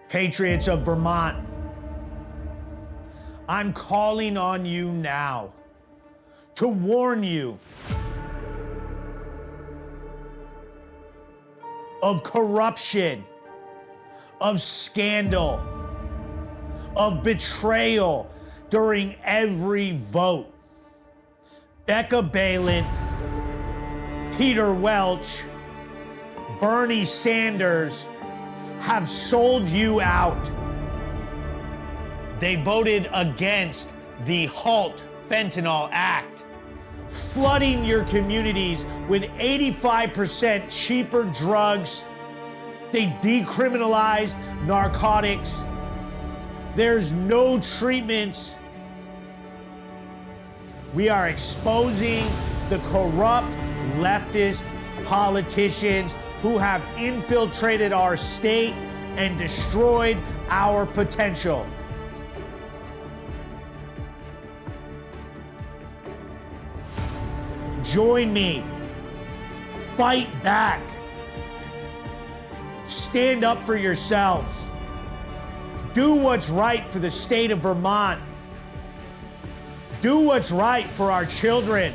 Patriots of Vermont, I'm calling on you now to warn you of corruption, of scandal, of betrayal during every vote. Becca Balin Peter Welch, Bernie Sanders have sold you out. They voted against the HALT Fentanyl Act, flooding your communities with 85% cheaper drugs. They decriminalized narcotics. There's no treatments. We are exposing the corrupt leftist politicians who have infiltrated our state and destroyed our potential. Join me. Fight back. Stand up for yourselves. Do what's right for the state of Vermont. Do what's right for our children.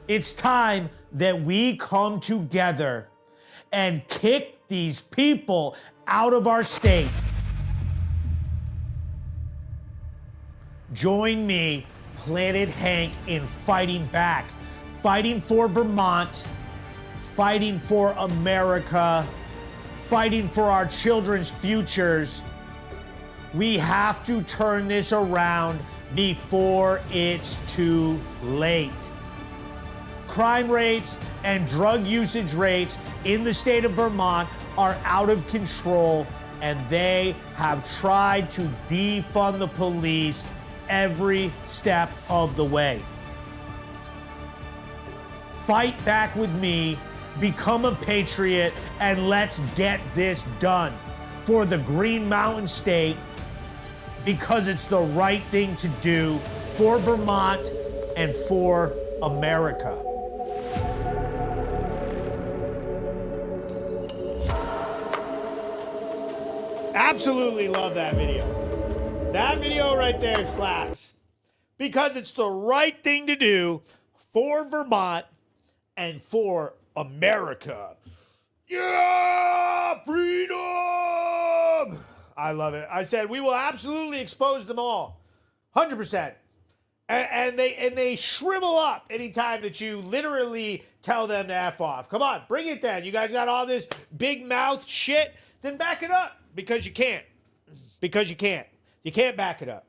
It's time that we come together and kick these people out of our state. Join me, Planet Hank, in fighting back. Fighting for Vermont, fighting for America, fighting for our children's futures. We have to turn this around before it's too late. Crime rates and drug usage rates in the state of Vermont are out of control, and they have tried to defund the police every step of the way. Fight back with me, become a patriot, and let's get this done for the Green Mountain State, because it's the right thing to do for Vermont and for America. Absolutely love that video. That video right there slaps, because it's the right thing to do for Vermont and for America. Yeah, freedom! I love it. I said we will absolutely expose them all, 100%. And they shrivel up anytime that you literally tell them to F off. Come on, bring it then. You guys got all this big mouth shit, then back it up, because you can't. Because you can't. You can't back it up.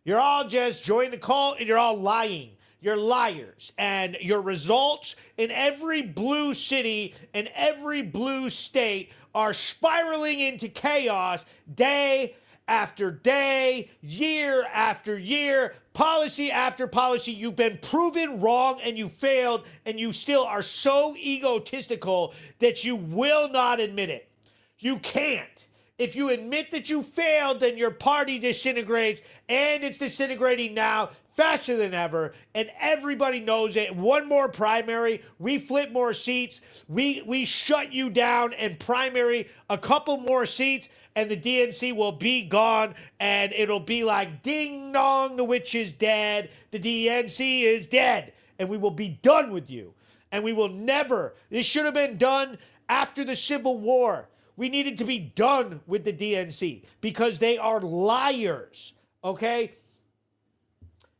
You're all just joining the cult and you're all lying. You're liars. And your results in every blue city and every blue state are spiraling into chaos day after day, year after year, policy after policy. You've been proven wrong and you failed, and you still are so egotistical that you will not admit it. You can't. If you admit that you failed, then your party disintegrates, and it's disintegrating now faster than ever, and everybody knows it. One more primary, we flip more seats, we shut you down and primary a couple more seats, and the DNC will be gone, and it'll be like ding dong, the witch is dead, the DNC is dead, and we will be done with you. And we will never, this should have been done after the Civil War. We needed to be done with the DNC because they are liars, okay?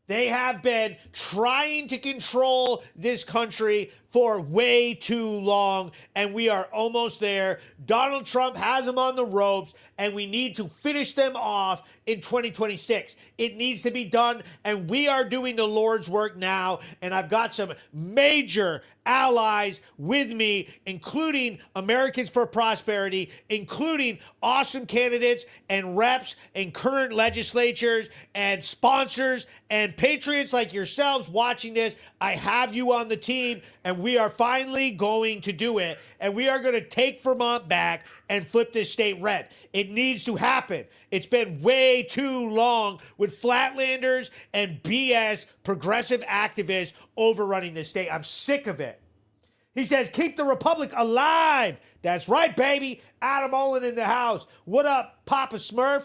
They have been trying to control this country for way too long, and we are almost there. Donald Trump has them on the ropes, and we need to finish them off in 2026. It needs to be done, and we are doing the Lord's work now, and I've got some major allies with me, including Americans for Prosperity, including awesome candidates and reps and current legislatures and sponsors and patriots like yourselves watching this. I have you on the team, and we are finally going to do it, and we are going to take Vermont back and flip this state red. It needs to happen. It's been way too long with flatlanders and BS progressive activists overrunning this state. I'm sick of it. He says, keep the Republic alive. That's right, baby. Adam Olin in the house. What up, Papa Smurf?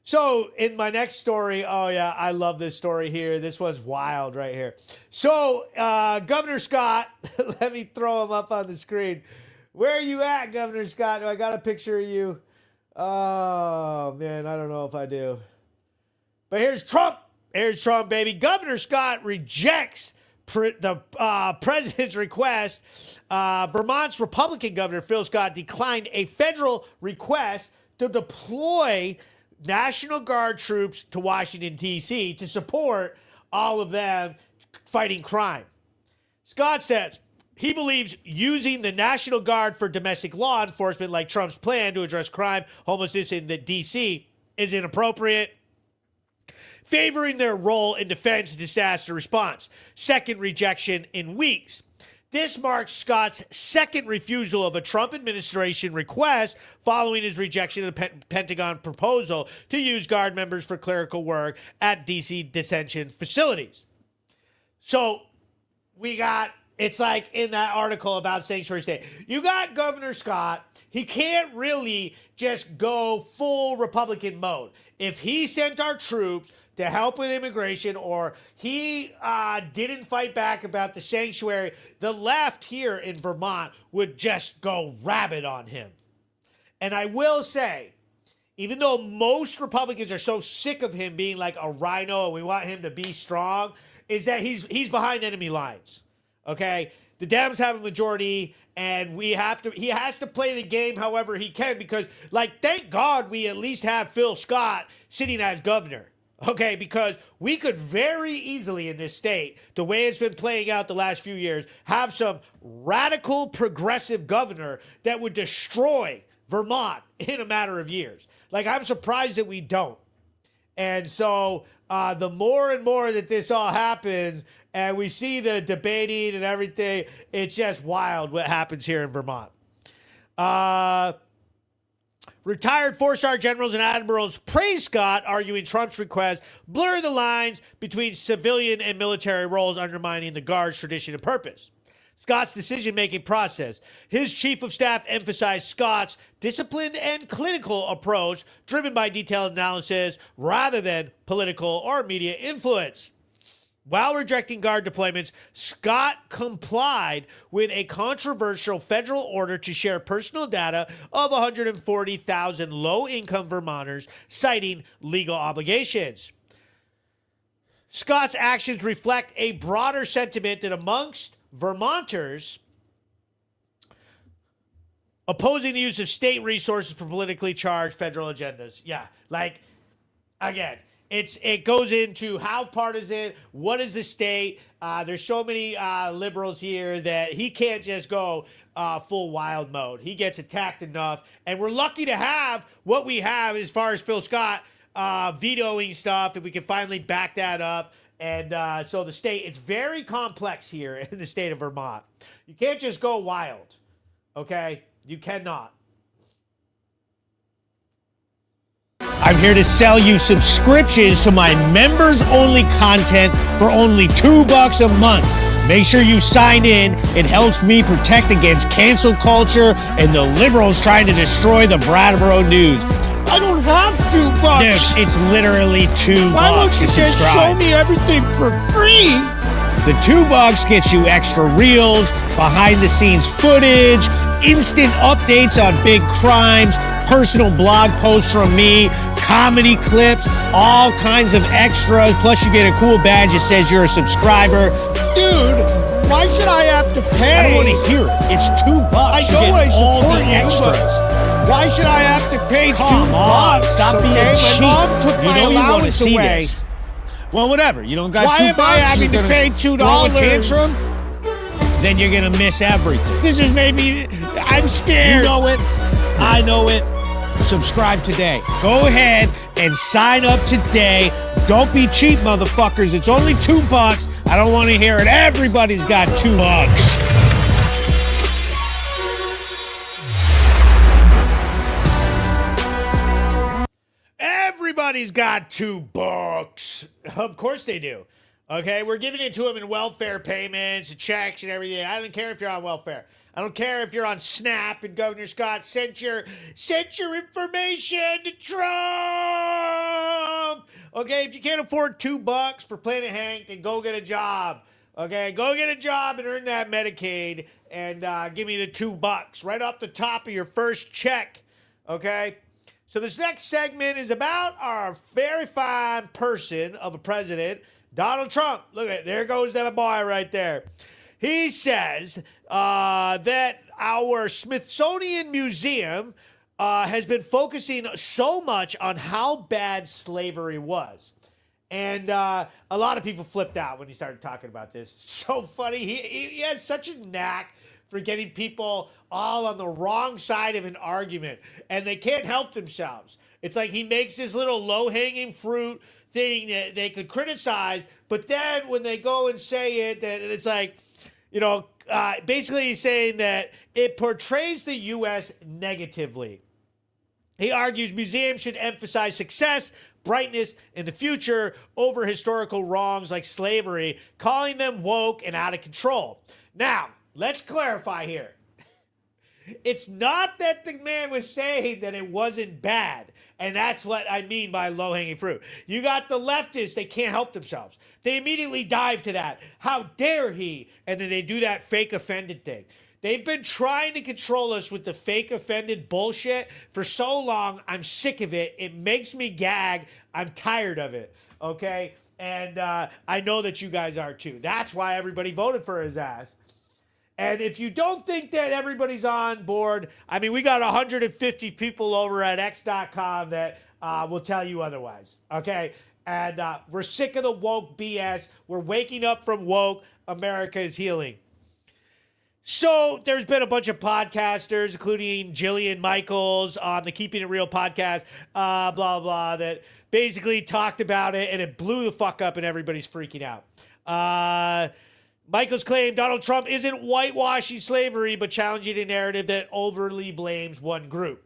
So in my next story, oh yeah, I love this story here. This one's wild right here. So Governor Scott, let me throw him up on the screen. Where are you at, Governor Scott? I got a picture of you. Oh man, I don't know if I do. But here's Trump. Here's Trump, baby. Governor Scott rejects president's request, Vermont's Republican Governor Phil Scott declined a federal request to deploy National Guard troops to Washington, D.C. to support all of them fighting crime. Scott says he believes using the National Guard for domestic law enforcement, like Trump's plan to address crime, homelessness in the D.C., is inappropriate, favoring their role in defense disaster response. Second rejection in weeks. This marks Scott's second refusal of a Trump administration request following his rejection of the Pentagon proposal to use Guard members for clerical work at D.C. detention facilities. So it's like in that article about sanctuary state. You got Governor Scott. He can't really just go full Republican mode. If he sent our troops to help with immigration, or he didn't fight back about the sanctuary, the left here in Vermont would just go rabid on him. And I will say, even though most Republicans are so sick of him being like a rhino and we want him to be strong, is that he's behind enemy lines. Okay? The Dems have a majority, and he has to play the game however he can, because, like, thank God we at least have Phil Scott sitting as governor. Okay, because we could very easily in this state, the way it's been playing out the last few years, have some radical progressive governor that would destroy Vermont in a matter of years. Like, I'm surprised that we don't. And so the more and more that this all happens, and we see the debating and everything, it's just wild what happens here in Vermont. Retired four-star generals and admirals praise Scott, arguing Trump's request blur the lines between civilian and military roles, undermining the Guard's tradition and purpose. Scott's decision-making process. His chief of staff emphasized Scott's disciplined and clinical approach, driven by detailed analysis rather than political or media influence. While rejecting Guard deployments, Scott complied with a controversial federal order to share personal data of 140,000 low-income Vermonters, citing legal obligations. Scott's actions reflect a broader sentiment that amongst Vermonters opposing the use of state resources for politically charged federal agendas. Yeah, like, again, it goes into how partisan, what is the state. There's so many liberals here that he can't just go full wild mode. He gets attacked enough, and we're lucky to have what we have as far as Phil Scott vetoing stuff, and we can finally back that up. And so the state, it's very complex here in the state of Vermont. You can't just go wild, okay? You cannot. I'm here to sell you subscriptions to my members-only content for only $2 a month. Make sure you sign in. It helps me protect against cancel culture and the liberals trying to destroy the Brattleboro news. I don't have $2. Dude, it's literally $2 Why don't you to just subscribe. show me everything for free? The $2 gets you extra reels, behind-the-scenes footage, instant updates on big crimes, personal blog posts from me, comedy clips, all kinds of extras. Plus, you get a cool badge that says you're a subscriber. Dude, why should I have to pay? I don't want to hear it. It's $2. I You know get I all support the you, extras. but why should I have to pay Come $2? on, stop being okay? cheap. My mom took You my know you want to allowance see away. this. Well, whatever. You don't got $2. Why am I having You're to gonna pay throw a $2? tantrum? Then you're gonna miss everything. This has made me. I'm You scared. know it. I know it. Subscribe today. Go ahead and sign up today. Don't be cheap, motherfuckers. It's only $2. I don't want to hear it. Everybody's got $2. Everybody's got $2. Of course they do. Okay, we're giving it to them in welfare payments, checks, and everything. I don't care if you're on welfare. I don't care if you're on SNAP and Governor Scott sent your information to Trump. Okay, if you can't afford $2 for Planet Hank, then go get a job. Okay, go get a job and earn that Medicaid and give me the $2 right off the top of your first check. Okay, so this next segment is about our very fine person of a president, Donald Trump, look at there goes that boy right there. He says that our Smithsonian Museum has been focusing so much on how bad slavery was. And a lot of people flipped out when he started talking about this. So funny. He has such a knack for getting people all on the wrong side of an argument, and they can't help themselves. It's like he makes this little low-hanging fruit thing that they could criticize, but then when they go and say it, that it's like, basically he's saying that it portrays the U.S. negatively. He argues museums should emphasize success, brightness, in the future over historical wrongs like slavery, calling them woke and out of control. Now, let's clarify here. It's not that the man was saying that it wasn't bad. And that's what I mean by low-hanging fruit. You got the leftists, they can't help themselves. They immediately dive to that. How dare he? And then they do that fake offended thing. They've been trying to control us with the fake offended bullshit for so long. I'm sick of it. It makes me gag. I'm tired of it. Okay? And I know that you guys are too. That's why everybody voted for his ass. And if you don't think that everybody's on board, I mean, we got 150 people over at x.com that will tell you otherwise, okay? And we're sick of the woke BS. We're waking up from woke. America is healing. So there's been a bunch of podcasters, including Jillian Michaels on the Keeping It Real podcast, blah, blah, that basically talked about it, and it blew the fuck up, and everybody's freaking out. Michaels claimed Donald Trump isn't whitewashing slavery, but challenging a narrative that overly blames one group.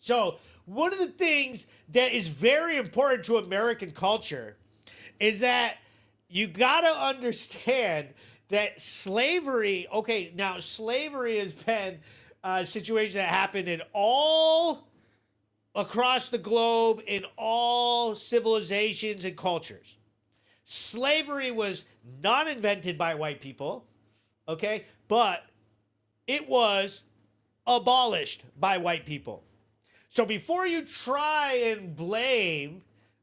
So one of the things that is very important to American culture is that you got to understand that slavery, okay, now slavery has been a situation that happened in all across the globe, in all civilizations and cultures. Slavery was not invented by white people, okay, but it was abolished by white people. So before you try and blame,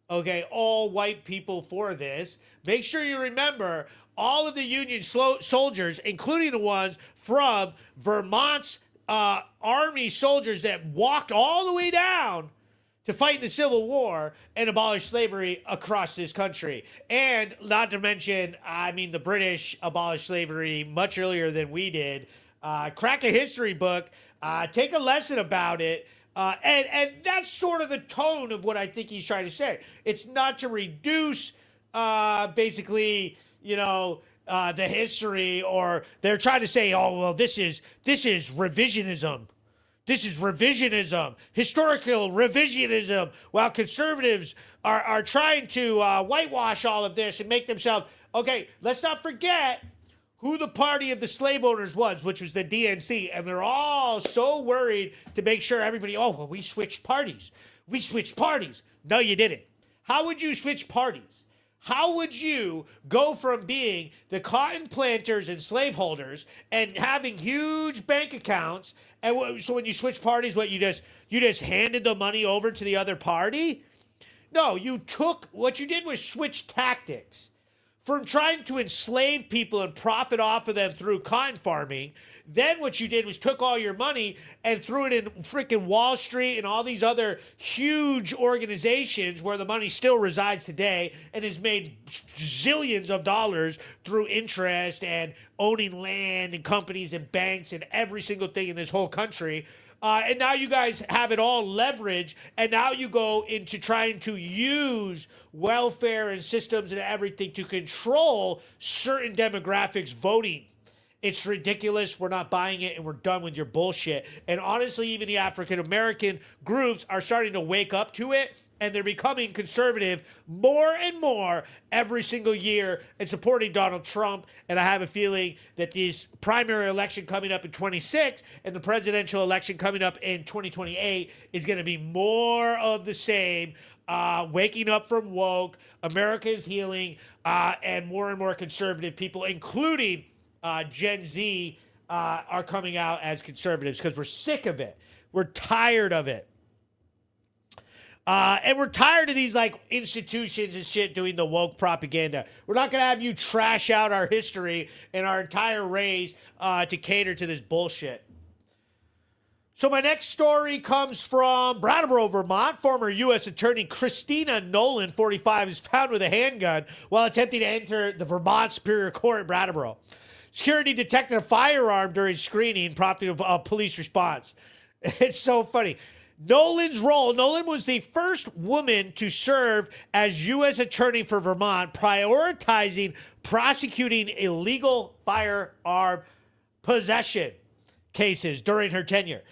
okay, all white people for this, make sure you remember all of the Union soldiers, including the ones from Vermont's army soldiers that walked all the way down to fight in the Civil War and abolish slavery across this country. And not to mention, I mean, the British abolished slavery much earlier than we did. Crack a history book, take a lesson about it. And that's sort of the tone of what I think he's trying to say. It's not to reduce, basically, the history, or they're trying to say, oh, well, this is revisionism. This is revisionism, historical revisionism, while conservatives are trying to whitewash all of this and make themselves... Okay, let's not forget who the party of the slave owners was, which was the DNC, and they're all so worried to make sure everybody, oh, well, we switched parties. We switched parties. No, you didn't. How would you switch parties? How would you go from being the cotton planters and slaveholders and having huge bank accounts, and so when you switch parties, what you just handed the money over to the other party? No, what you did was switch tactics. From trying to enslave people and profit off of them through cotton farming, then what you did was took all your money and threw it in freaking Wall Street and all these other huge organizations where the money still resides today and has made zillions of dollars through interest and owning land and companies and banks and every single thing in this whole country. And now you guys have it all leveraged, and now you go into trying to use welfare and systems and everything to control certain demographics voting. It's ridiculous. We're not buying it, and we're done with your bullshit. And honestly, even the African-American groups are starting to wake up to it, and they're becoming conservative more and more every single year and supporting Donald Trump. And I have a feeling that this primary election coming up in 26 and the presidential election coming up in 2028 is going to be more of the same. Waking up from woke, America is healing, and more conservative people, including Gen Z, are coming out as conservatives because we're sick of it. We're tired of it. And we're tired of these like institutions and shit doing the woke propaganda. We're not gonna have you trash out our history and our entire race to cater to this bullshit. So my next story comes from Brattleboro, Vermont. Former U.S. Attorney Christina Nolan, 45, is found with a handgun while attempting to enter the Vermont Superior Court at Brattleboro. Security detected a firearm during screening, prompting a police response. It's so funny. Nolan was the first woman to serve as U.S. Attorney for Vermont, prioritizing prosecuting illegal firearm possession cases during her tenure,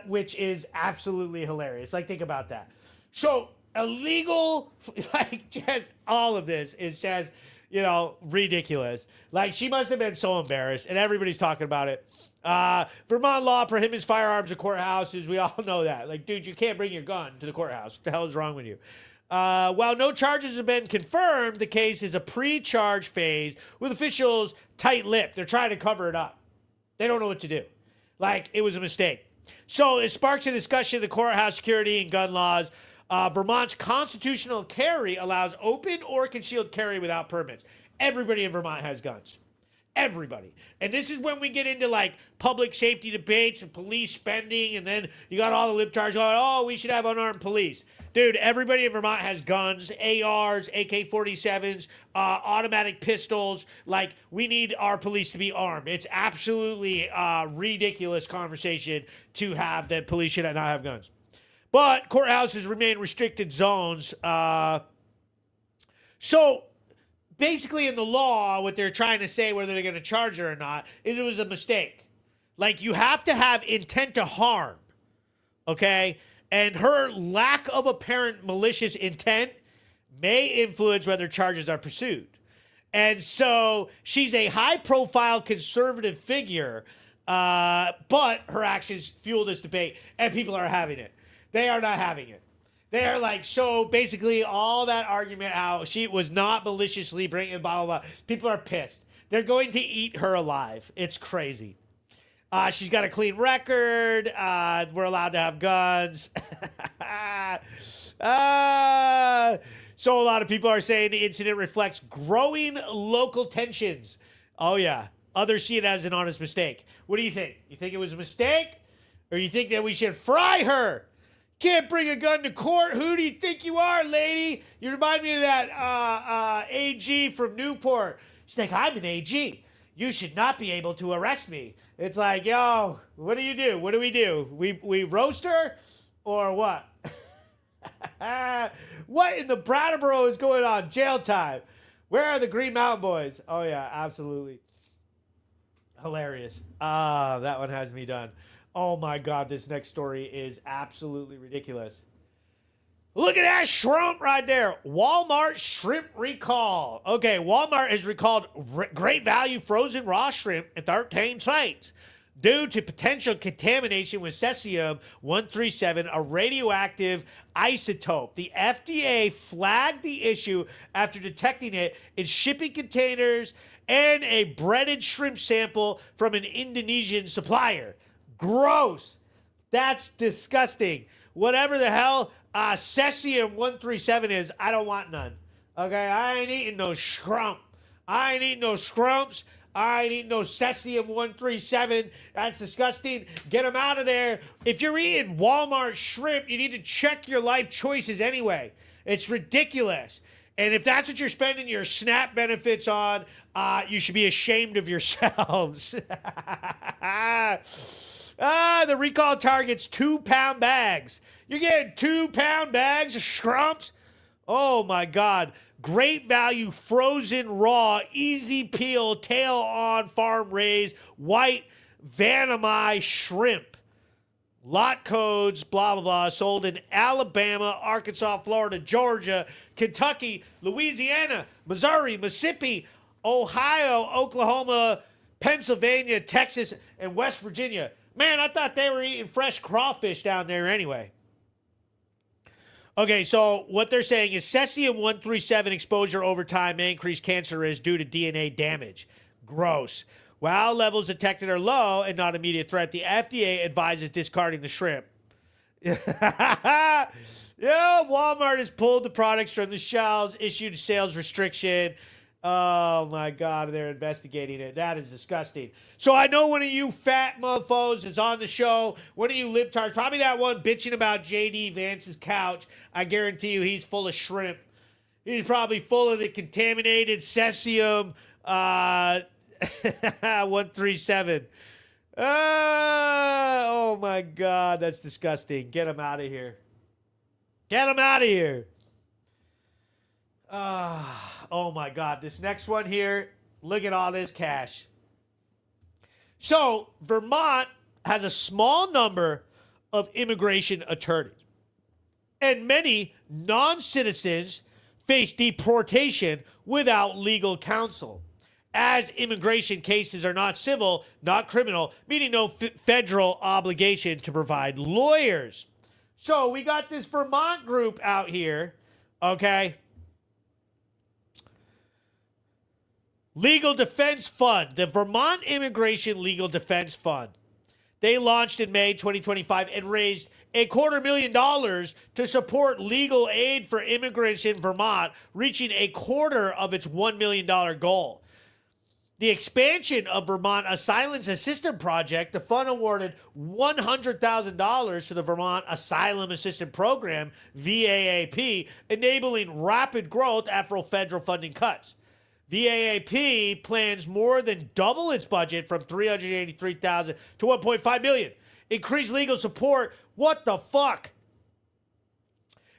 which is absolutely hilarious. Like, think about that. So, illegal, like, just all of this is just, ridiculous. Like, she must have been so embarrassed, and everybody's talking about it. Vermont law prohibits firearms at courthouses. We all know that. Like, dude, you can't bring your gun to the courthouse. What the hell is wrong with you? While no charges have been confirmed, the case is a pre-charge phase with officials tight-lipped. They're trying to cover it up. They don't know what to do. Like, it was a mistake. So it sparks a discussion of the courthouse security and gun laws. Vermont's constitutional carry allows open or concealed carry without permits. Everybody in Vermont has guns. Everybody. And this is when we get into like public safety debates and police spending, and then you got all the libtards going, oh, we should have unarmed police. Dude, everybody in Vermont has guns, ARs, AK-47s, automatic pistols. Like, we need our police to be armed. It's absolutely a ridiculous conversation to have that police should not have guns. But courthouses remain restricted zones. So basically in the law, what they're trying to say, whether they're going to charge her or not, is it was a mistake. Like, you have to have intent to harm, okay? And her lack of apparent malicious intent may influence whether charges are pursued. And so she's a high-profile conservative figure, but her actions fuel this debate, and people are having it. They are not having it. They're like, so basically all that argument how she was not maliciously bringing blah, blah, blah. People are pissed. They're going to eat her alive. It's crazy. She's got a clean record. We're allowed to have guns. So a lot of people are saying the incident reflects growing local tensions. Oh, yeah. Others see it as an honest mistake. What do you think? You think it was a mistake? Or you think that we should fry her? Can't bring a gun to court. Who do you think you are, lady? You remind me of that AG from Newport. She's like, I'm an AG. You should not be able to arrest me. It's like, yo, what do you do? What do? We roast her or what? What in the Brattleboro is going on? Jail time. Where are the Green Mountain Boys? Oh, yeah, absolutely. Hilarious. That one has me done. Oh, my God, this next story is absolutely ridiculous. Look at that shrimp right there. Walmart shrimp recall. Okay, Walmart has recalled Great Value frozen raw shrimp at 13 sites due to potential contamination with cesium-137, a radioactive isotope. The FDA flagged the issue after detecting it in shipping containers and a breaded shrimp sample from an Indonesian supplier. Gross. That's disgusting. Whatever the hell cesium-137 is, I don't want none. Okay, I ain't eating no scrump. I ain't eating no scrumps. I ain't eating no cesium-137. That's disgusting. Get them out of there. If you're eating Walmart shrimp, you need to check your life choices anyway. It's ridiculous. And if that's what you're spending your SNAP benefits on, you should be ashamed of yourselves. The recall targets 2-pound bags. You're getting 2-pound bags of scrumps? Oh, my God. Great Value frozen raw, easy peel, tail on, farm raised, white Vanamai shrimp. Lot codes, blah, blah, blah, sold in Alabama, Arkansas, Florida, Georgia, Kentucky, Louisiana, Missouri, Mississippi, Ohio, Oklahoma, Pennsylvania, Texas, and West Virginia. Man, I thought they were eating fresh crawfish down there anyway. Okay, so what they're saying is cesium-137 exposure over time may increase cancer risk due to DNA damage. Gross. While levels detected are low and not immediate threat, the FDA advises discarding the shrimp. Yeah, Walmart has pulled the products from the shelves, issued a sales restriction. Oh my God, they're investigating it. That is disgusting. So I know one of you fat mofos is on the show. One of you libtards, probably that one bitching about JD Vance's couch. I guarantee you he's full of shrimp. He's probably full of the contaminated cesium 137. Oh my God, that's disgusting. Get him out of here. Get him out of here. Oh my God, this next one here, look at all this cash. So, Vermont has a small number of immigration attorneys, and many non-citizens face deportation without legal counsel, as immigration cases are not civil, not criminal, meaning no federal obligation to provide lawyers. So we got this Vermont group out here, okay? Legal Defense Fund, the Vermont Immigration Legal Defense Fund. They launched in May 2025 and raised $250,000 to support legal aid for immigrants in Vermont, reaching a quarter of its $1 million goal. The expansion of Vermont Asylum Assistance Project, the fund awarded $100,000 to the Vermont Asylum Assistance Program, VAAP, enabling rapid growth after federal funding cuts. VAAP plans more than double its budget from $383,000 to $1.5 million. Increased legal support. What the fuck?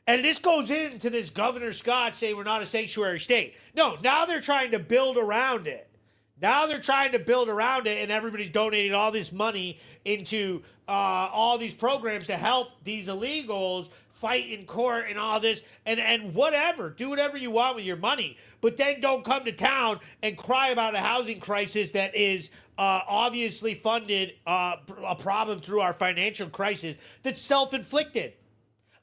And this goes into this Governor Scott saying we're not a sanctuary state. No, now they're trying to build around it. Now they're trying to build around it, and everybody's donating all this money into all these programs to help these illegals fight in court and all this, and whatever. Do whatever you want with your money, but then don't come to town and cry about a housing crisis that is obviously funded, a problem through our financial crisis that's self-inflicted.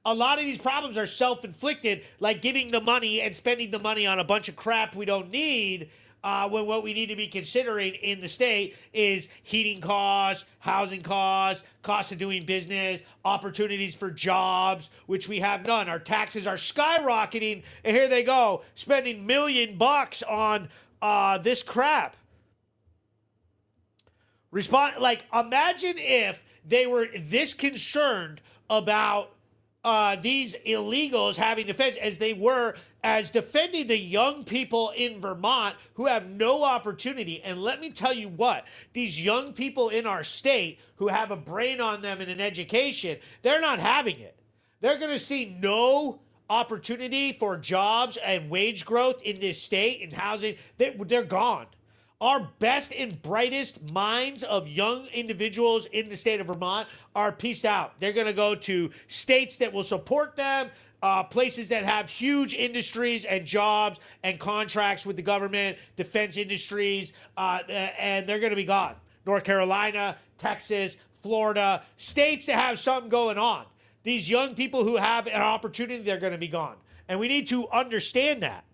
A lot of these problems are self-inflicted, like giving the money and spending the money on a bunch of crap we don't need, when what we need to be considering in the state is heating costs, housing costs, cost of doing business, opportunities for jobs, which we have none. Our taxes are skyrocketing, and here they go, spending $1 million on this crap. Imagine if they were this concerned about these illegals having defense as they were as defending the young people in Vermont who have no opportunity. And let me tell you what, these young people in our state who have a brain on them and an education, they're not having it. They're going to see no opportunity for jobs and wage growth in this state and housing. They're gone. Our best and brightest minds of young individuals in the state of Vermont are peace out. They're going to go to states that will support them, places that have huge industries and jobs and contracts with the government, defense industries, and they're going to be gone. North Carolina, Texas, Florida, states that have something going on. These young people who have an opportunity, they're going to be gone. And we need to understand that.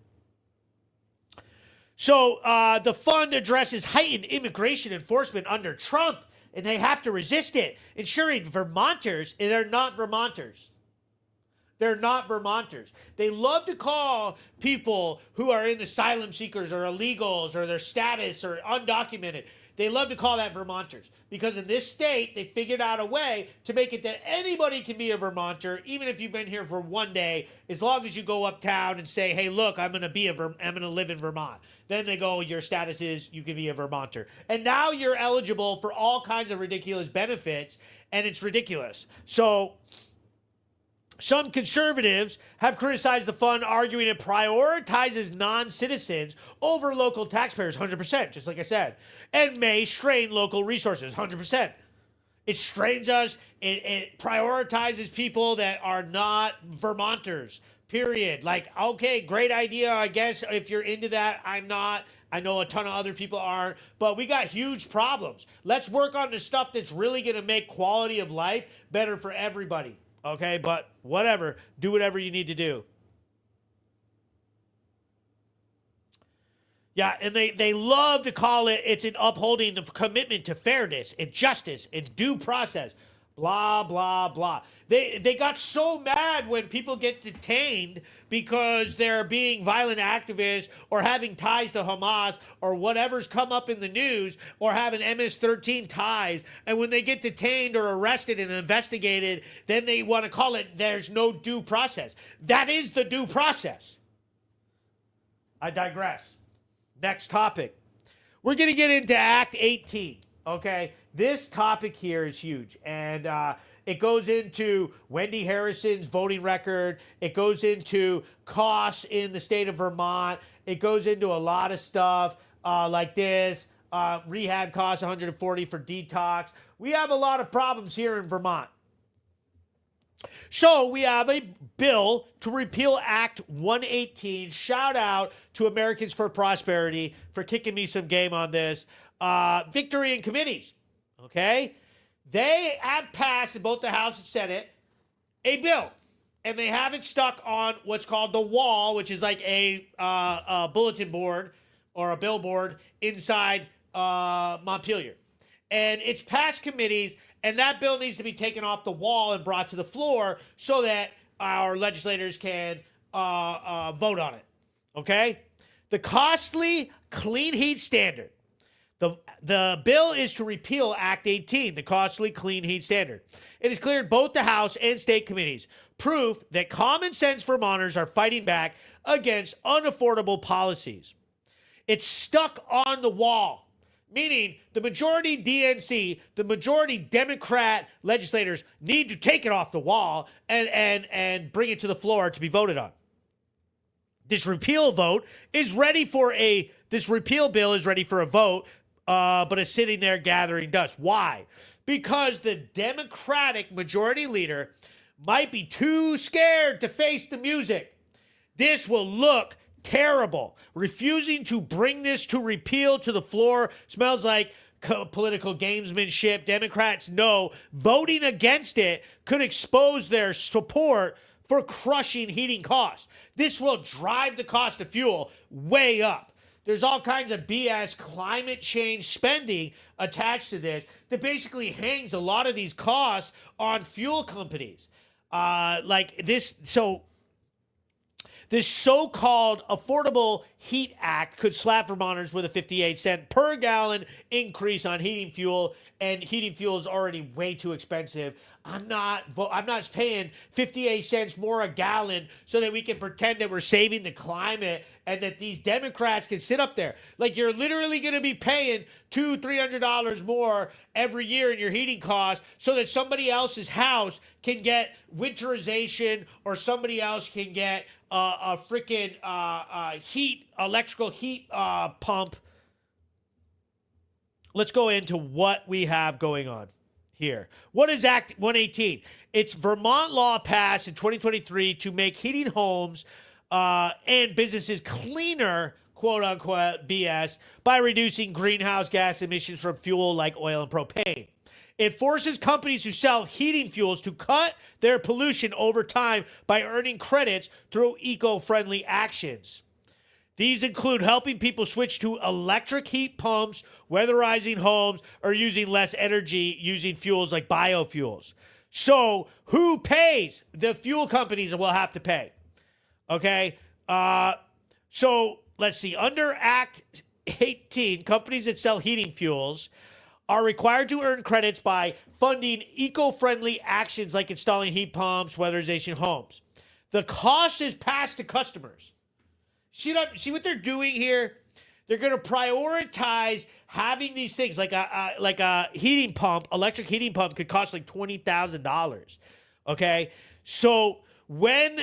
So the fund addresses heightened immigration enforcement under Trump, and they have to resist it, ensuring Vermonters, and they're not Vermonters. They're not Vermonters. They love to call people who are in the asylum seekers or illegals or their status or undocumented. They love to call that Vermonters because in this state, they figured out a way to make it that anybody can be a Vermonter, even if you've been here for one day, as long as you go uptown and say, hey, look, I'm going to live in Vermont. Then they go, your status is you can be a Vermonter. And now you're eligible for all kinds of ridiculous benefits, and it's ridiculous. So some conservatives have criticized the fund, arguing it prioritizes non-citizens over local taxpayers, 100%, just like I said, and may strain local resources, 100%. It strains us. It prioritizes people that are not Vermonters, period. Like, okay, great idea, I guess, if you're into that. I'm not. I know a ton of other people aren't, but we got huge problems. Let's work on the stuff that's really going to make quality of life better for everybody. Okay, but whatever. Do whatever you need to do. Yeah, and they love to call it's an upholding of commitment to fairness and justice and due process. Blah, blah, blah. They got so mad when people get detained because they're being violent activists or having ties to Hamas or whatever's come up in the news or having MS-13 ties. And when they get detained or arrested and investigated, then they want to call it there's no due process. That is the due process. I digress. Next topic. We're going to get into Act 18, okay? This topic here is huge, and it goes into Wendy Harrison's voting record. It goes into costs in the state of Vermont. It goes into a lot of stuff like this. Rehab costs $140 for detox. We have a lot of problems here in Vermont. So we have a bill to repeal Act 118. Shout out to Americans for Prosperity for kicking me some game on this. Victory in committees. Okay? They have passed in both the House and Senate a bill, and they have it stuck on what's called the wall, which is like a bulletin board or a billboard inside Montpelier. And it's passed committees, and that bill needs to be taken off the wall and brought to the floor so that our legislators can vote on it. Okay? The costly clean heat standard. The bill is to repeal Act 18, the costly clean heat standard. It has cleared both the House and state committees, proof that common sense Vermonters are fighting back against unaffordable policies. It's stuck on the wall, meaning the majority DNC, the majority Democrat legislators need to take it off the wall and bring it to the floor to be voted on. This repeal bill is ready for a vote, but is sitting there gathering dust. Why? Because the Democratic majority leader might be too scared to face the music. This will look terrible. Refusing to bring this to repeal to the floor smells like political gamesmanship. Democrats know voting against it could expose their support for crushing heating costs. This will drive the cost of fuel way up. There's all kinds of BS climate change spending attached to this that basically hangs a lot of these costs on fuel companies. This so-called Affordable Heat Act could slap Vermonters with a 58-cent per gallon increase on heating fuel, and heating fuel is already way too expensive. I'm not paying 58 cents more a gallon so that we can pretend that we're saving the climate and that these Democrats can sit up there. Like, you're literally going to be paying $200-$300 more every year in your heating costs so that somebody else's house can get winterization or somebody else can get a freaking electrical heat pump. Let's go into what we have going on here. What is Act 118? It's Vermont law passed in 2023 to make heating homes and businesses cleaner, quote unquote, BS, by reducing greenhouse gas emissions from fuel like oil and propane. It forces companies who sell heating fuels to cut their pollution over time by earning credits through eco-friendly actions. These include helping people switch to electric heat pumps, weatherizing homes, or using less energy using fuels like biofuels. So who pays? The fuel companies will have to pay. Okay? So let's see. Under Act 18, companies that sell heating fuels are required to earn credits by funding eco-friendly actions like installing heat pumps, weatherization homes. The cost is passed to customers. See what they're doing here? They're going to prioritize having these things like a heating pump, electric heating pump could cost like $20,000. Okay? So when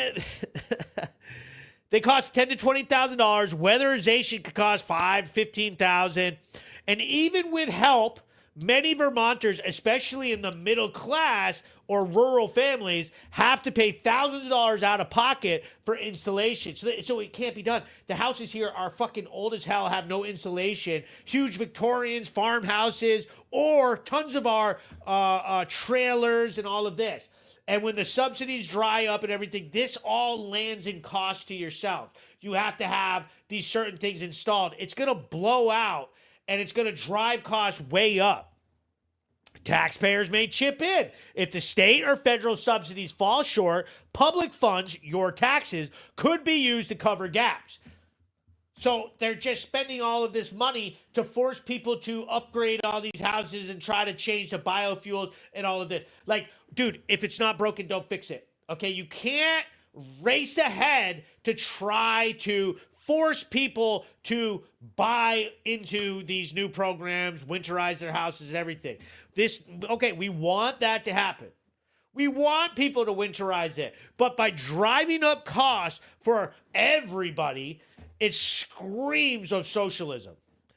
they cost $10,000 to $20,000, weatherization could cost $5,000 to $15,000, and even with help, many Vermonters, especially in the middle class or rural families, have to pay thousands of dollars out of pocket for installation. So it can't be done. The houses here are fucking old as hell, have no insulation. Huge Victorians, farmhouses, or tons of our trailers and all of this. And when the subsidies dry up and everything, this all lands in cost to yourself. You have to have these certain things installed. It's going to blow out, and it's going to drive costs way up. Taxpayers may chip in. If the state or federal subsidies fall short, public funds, your taxes, could be used to cover gaps. So they're just spending all of this money to force people to upgrade all these houses and try to change to biofuels and all of this. Like, dude, if it's not broken, don't fix it. Okay, you can't race ahead to try to force people to buy into these new programs, winterize their houses and everything. We want that to happen. We want people to winterize it. But by driving up costs for everybody, it screams of socialism.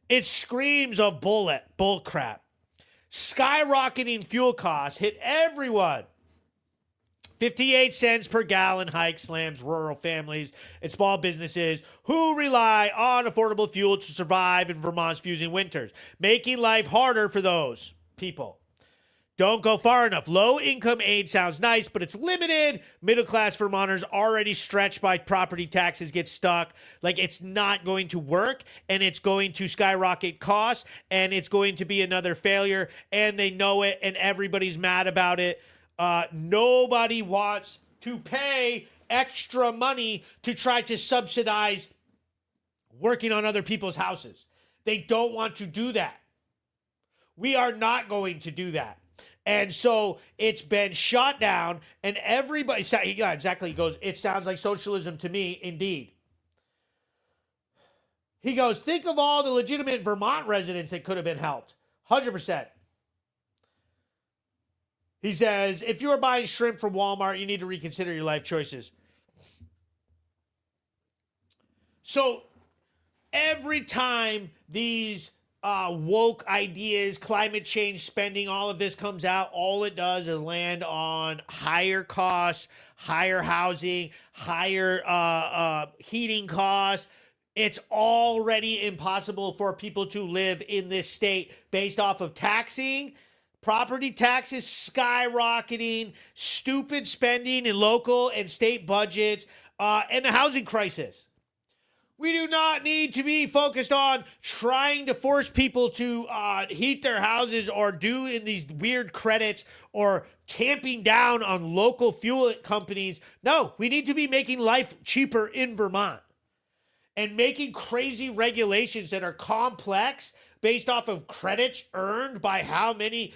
It screams of bull crap. Skyrocketing fuel costs hit everyone. 58 cents per gallon hike slams rural families and small businesses who rely on affordable fuel to survive in Vermont's freezing winters, making life harder for those people. Don't go far enough. Low-income aid sounds nice, but it's limited. Middle-class Vermonters already stretched by property taxes get stuck. Like, it's not going to work, and it's going to skyrocket costs, and it's going to be another failure, and they know it, and everybody's mad about it. Nobody wants to pay extra money to try to subsidize working on other people's houses. They don't want to do that. We are not going to do that. And so it's been shot down, and everybody, yeah, exactly, he goes, it sounds like socialism to me, indeed. He goes, think of all the legitimate Vermont residents that could have been helped. 100%. He says, if you are buying shrimp from Walmart, you need to reconsider your life choices. So every time these woke ideas, climate change spending, all of this comes out, all it does is land on higher costs, higher housing, higher heating costs. It's already impossible for people to live in this state based off of taxing, property taxes skyrocketing, stupid spending in local and state budgets, and the housing crisis. We do not need to be focused on trying to force people to heat their houses or do in these weird credits or tamping down on local fuel companies. No, we need to be making life cheaper in Vermont and making crazy regulations that are complex based off of credits earned by how many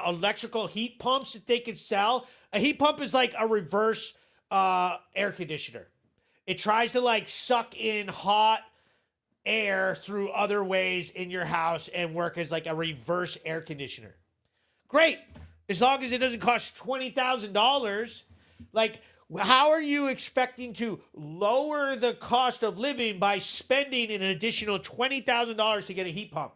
electrical heat pumps that they can sell. A heat pump is like a reverse air conditioner. It tries to like suck in hot air through other ways in your house and work as like a reverse air conditioner. Great. As long as it doesn't cost $20,000. Like, how are you expecting to lower the cost of living by spending an additional $20,000 to get a heat pump?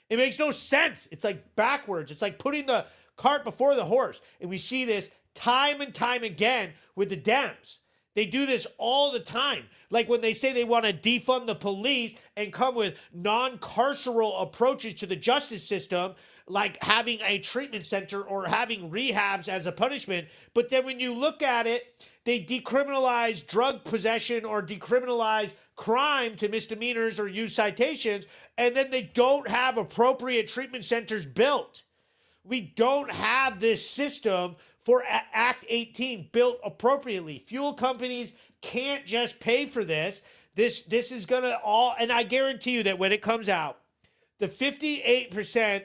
It makes no sense. It's like backwards. It's like putting the cart before the horse. And we see this time and time again with the Dems. They do this all the time. Like when they say they want to defund the police and come with non-carceral approaches to the justice system, like having a treatment center or having rehabs as a punishment. But then when you look at it, they decriminalize drug possession or decriminalize crime to misdemeanors or use citations, and then they don't have appropriate treatment centers built. We don't have this system for Act 18 built appropriately. Fuel companies can't just pay for this. This is going to all, and I guarantee you that when it comes out, the 58%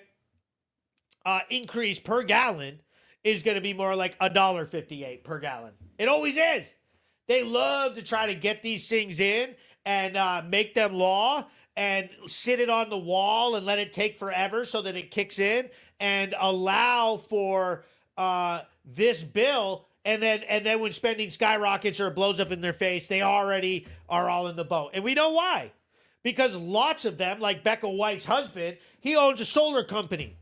increase per gallon is going to be more like $1.58 per gallon. It always is. They love to try to get these things in and make them law and sit it on the wall and let it take forever so that it kicks in and allow for this bill, and then when spending skyrockets or it blows up in their face, they already are all in the boat. And we know why. Because lots of them, like Becca White's husband, he owns a solar company.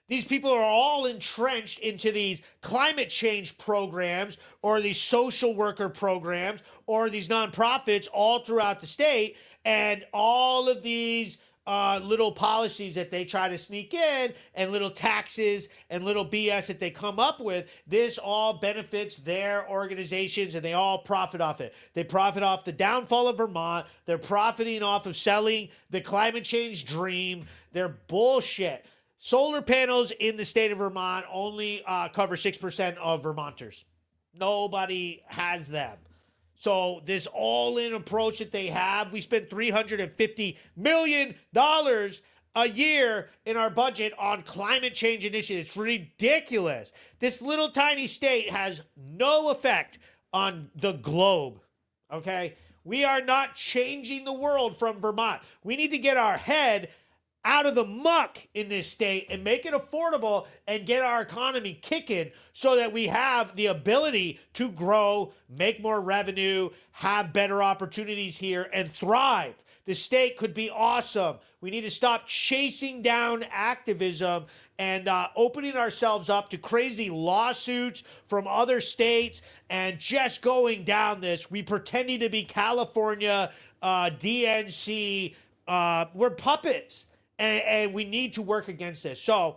These people are all entrenched into these climate change programs or these social worker programs or these nonprofits all throughout the state, and all of these little policies that they try to sneak in and little taxes and little BS that they come up with, this all benefits their organizations and they all profit off it. They profit off the downfall of Vermont. They're profiting off of selling the climate change dream. They're bullshit. Solar panels in the state of Vermont only cover 6% of Vermonters. Nobody has them. So this all-in approach that they have, we spend $350 million a year in our budget on climate change initiatives. It's ridiculous. This little tiny state has no effect on the globe, okay? We are not changing the world from Vermont. We need to get our head out of the muck in this state and make it affordable and get our economy kicking so that we have the ability to grow, make more revenue, have better opportunities here, and thrive. The state could be awesome. We need to stop chasing down activism and opening ourselves up to crazy lawsuits from other states and just going down this. We pretending to be California, DNC. We're puppets. And we need to work against this. So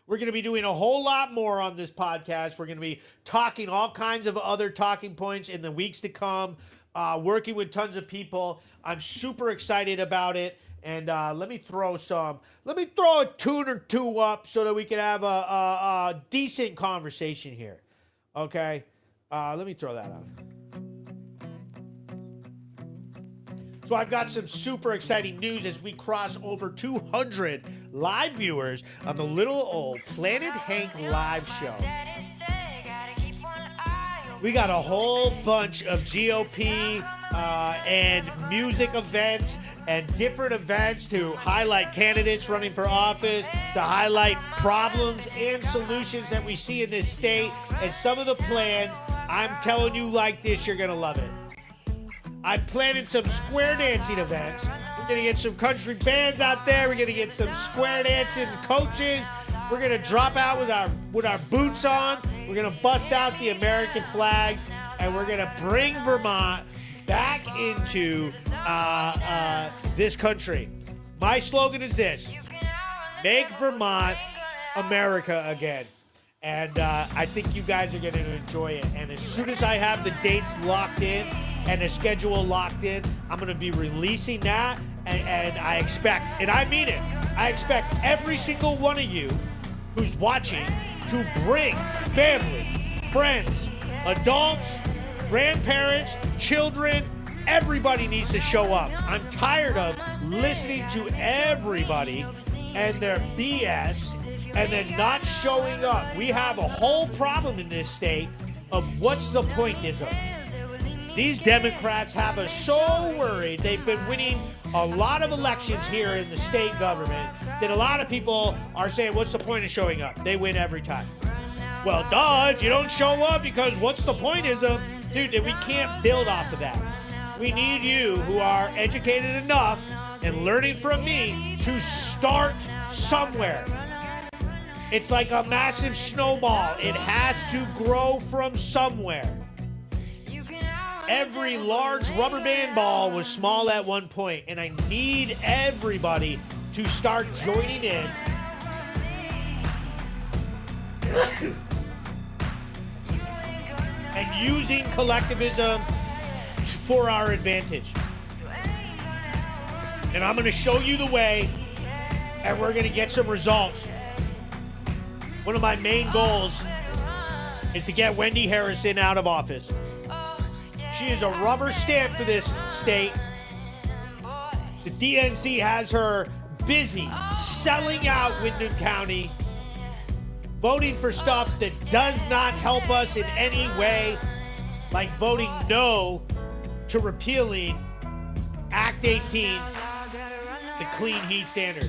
we're going to be doing a whole lot more on this podcast. We're going to be talking all kinds of other talking points in the weeks to come, working with tons of people. I'm super excited about it. And let me throw a tune or two up so that we can have a decent conversation here. Okay? Let me throw that on. So I've got some super exciting news as we cross over 200 live viewers on the little old Planet Hank live show. We got a whole bunch of GOP and music events and different events to highlight candidates running for office, to highlight problems and solutions that we see in this state. And some of the plans, I'm telling you like this, you're going to love it. I planning some square dancing events. We're going to get some country bands out there. We're going to get some square dancing coaches. We're going to drop out with our boots on. We're going to bust out the American flags. And we're going to bring Vermont back into this country. My slogan is this: make Vermont America again. And I think you guys are going to enjoy it. And as soon as I have the dates locked in and the schedule locked in, I'm going to be releasing that. And I expect, and I mean it, I expect every single one of you who's watching to bring family, friends, adults, grandparents, children. Everybody needs to show up. I'm tired of listening to everybody and their BS and then not showing up. We have a whole problem in this state of what's the pointism. These Democrats have us so worried. They've been winning a lot of elections here in the state government that a lot of people are saying, what's the point of showing up? They win every time. Well, duh, you don't show up because what's the pointism? Dude, we can't build off of that. We need you who are educated enough and learning from me to start somewhere. It's like a massive snowball. It has to grow from somewhere. Every large rubber band ball was small at one point, and I need everybody to start joining in. And using collectivism for our advantage. And I'm going to show you the way, and we're going to get some results. One of my main goals is to get Wendy Harrison out of office. She is a rubber stamp for this state. The DNC has her busy selling out Windham County, voting for stuff that does not help us in any way, like voting no to repealing Act 18, the clean heat standard.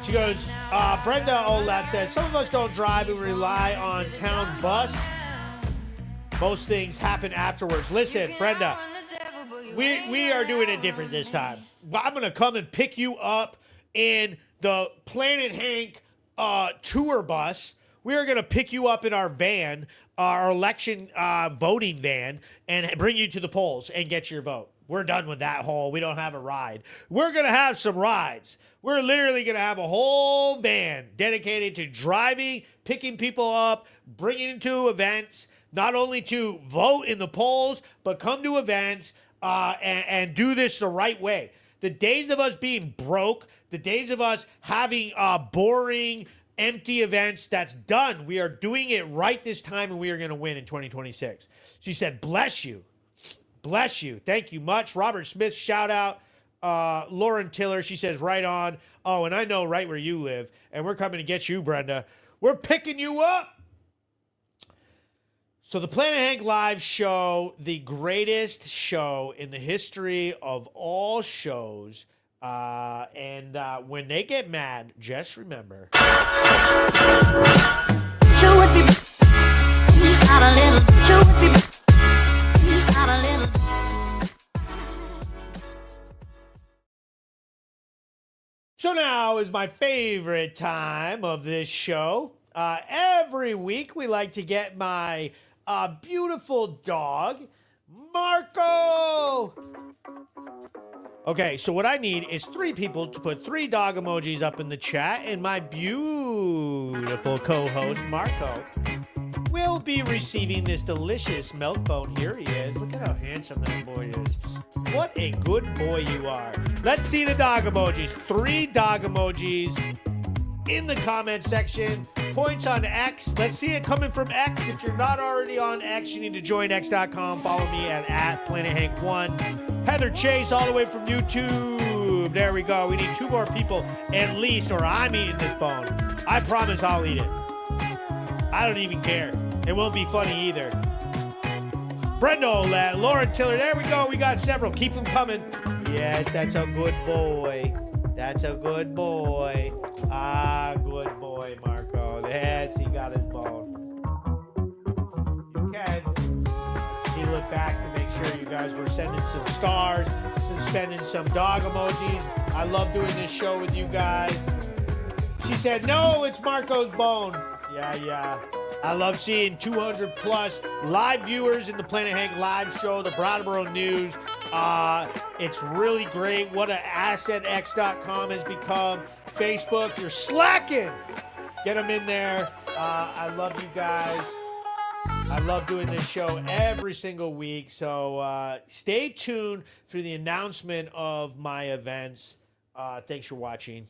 She goes, Brenda Olat says, some of us don't drive and rely on town bus. Most things happen afterwards. Listen, Brenda, we are doing it different this time. I'm going to come and pick you up in the Planet Hank tour bus. We are going to pick you up in our van, our election voting van, and bring you to the polls and get your vote. We're done with that whole, we don't have a ride. We're going to have some rides. We're literally going to have a whole van dedicated to driving, picking people up, bringing them to events, not only to vote in the polls, but come to events and do this the right way. The days of us being broke, the days of us having boring, empty events, that's done. We are doing it right this time, and we are going to win in 2026. She said, bless you. Bless you. Thank you much. Robert Smith, shout out. Lauren Tiller, she says, right on. Oh, and I know right where you live, and we're coming to get you, Brenda. We're picking you up. So the Planet Hank Live show, the greatest show in the history of all shows. And when they get mad, just remember. So now is my favorite time of this show. Every week we like to get my beautiful dog, Marco. Okay, so what I need is 3 people to put 3 dog emojis up in the chat, and my beautiful co-host, Marco, will be receiving this delicious milk bone. Here he is. Look at how handsome that boy is. What a good boy you are. Let's see the dog emojis. 3 dog emojis in the comment section. Points on X. Let's see it coming from X. If you're not already on X, you need to join X.com. Follow me at PlanetHank1. Heather Chase all the way from YouTube. There we go. We need 2 more people at least, or I'm eating this bone. I promise I'll eat it. I don't even care. It won't be funny either. Brenda Olette, Lauren Tiller. There we go. We got several. Keep them coming. Yes, that's a good boy. That's a good boy. Ah, good boy, Marco. Yes, he got his bone. You can. He looked back to make sure you guys were sending some stars, spending some dog emojis. I love doing this show with you guys. She said, no, it's Marco's bone. Yeah. I love seeing 200 plus live viewers in the Planet Hank Live show, the Brattleboro News. It's really great. What an asset X.com has become. Facebook, you're slacking. Get them in there. I love you guys. I love doing this show every single week. So stay tuned for the announcement of my events. Thanks for watching.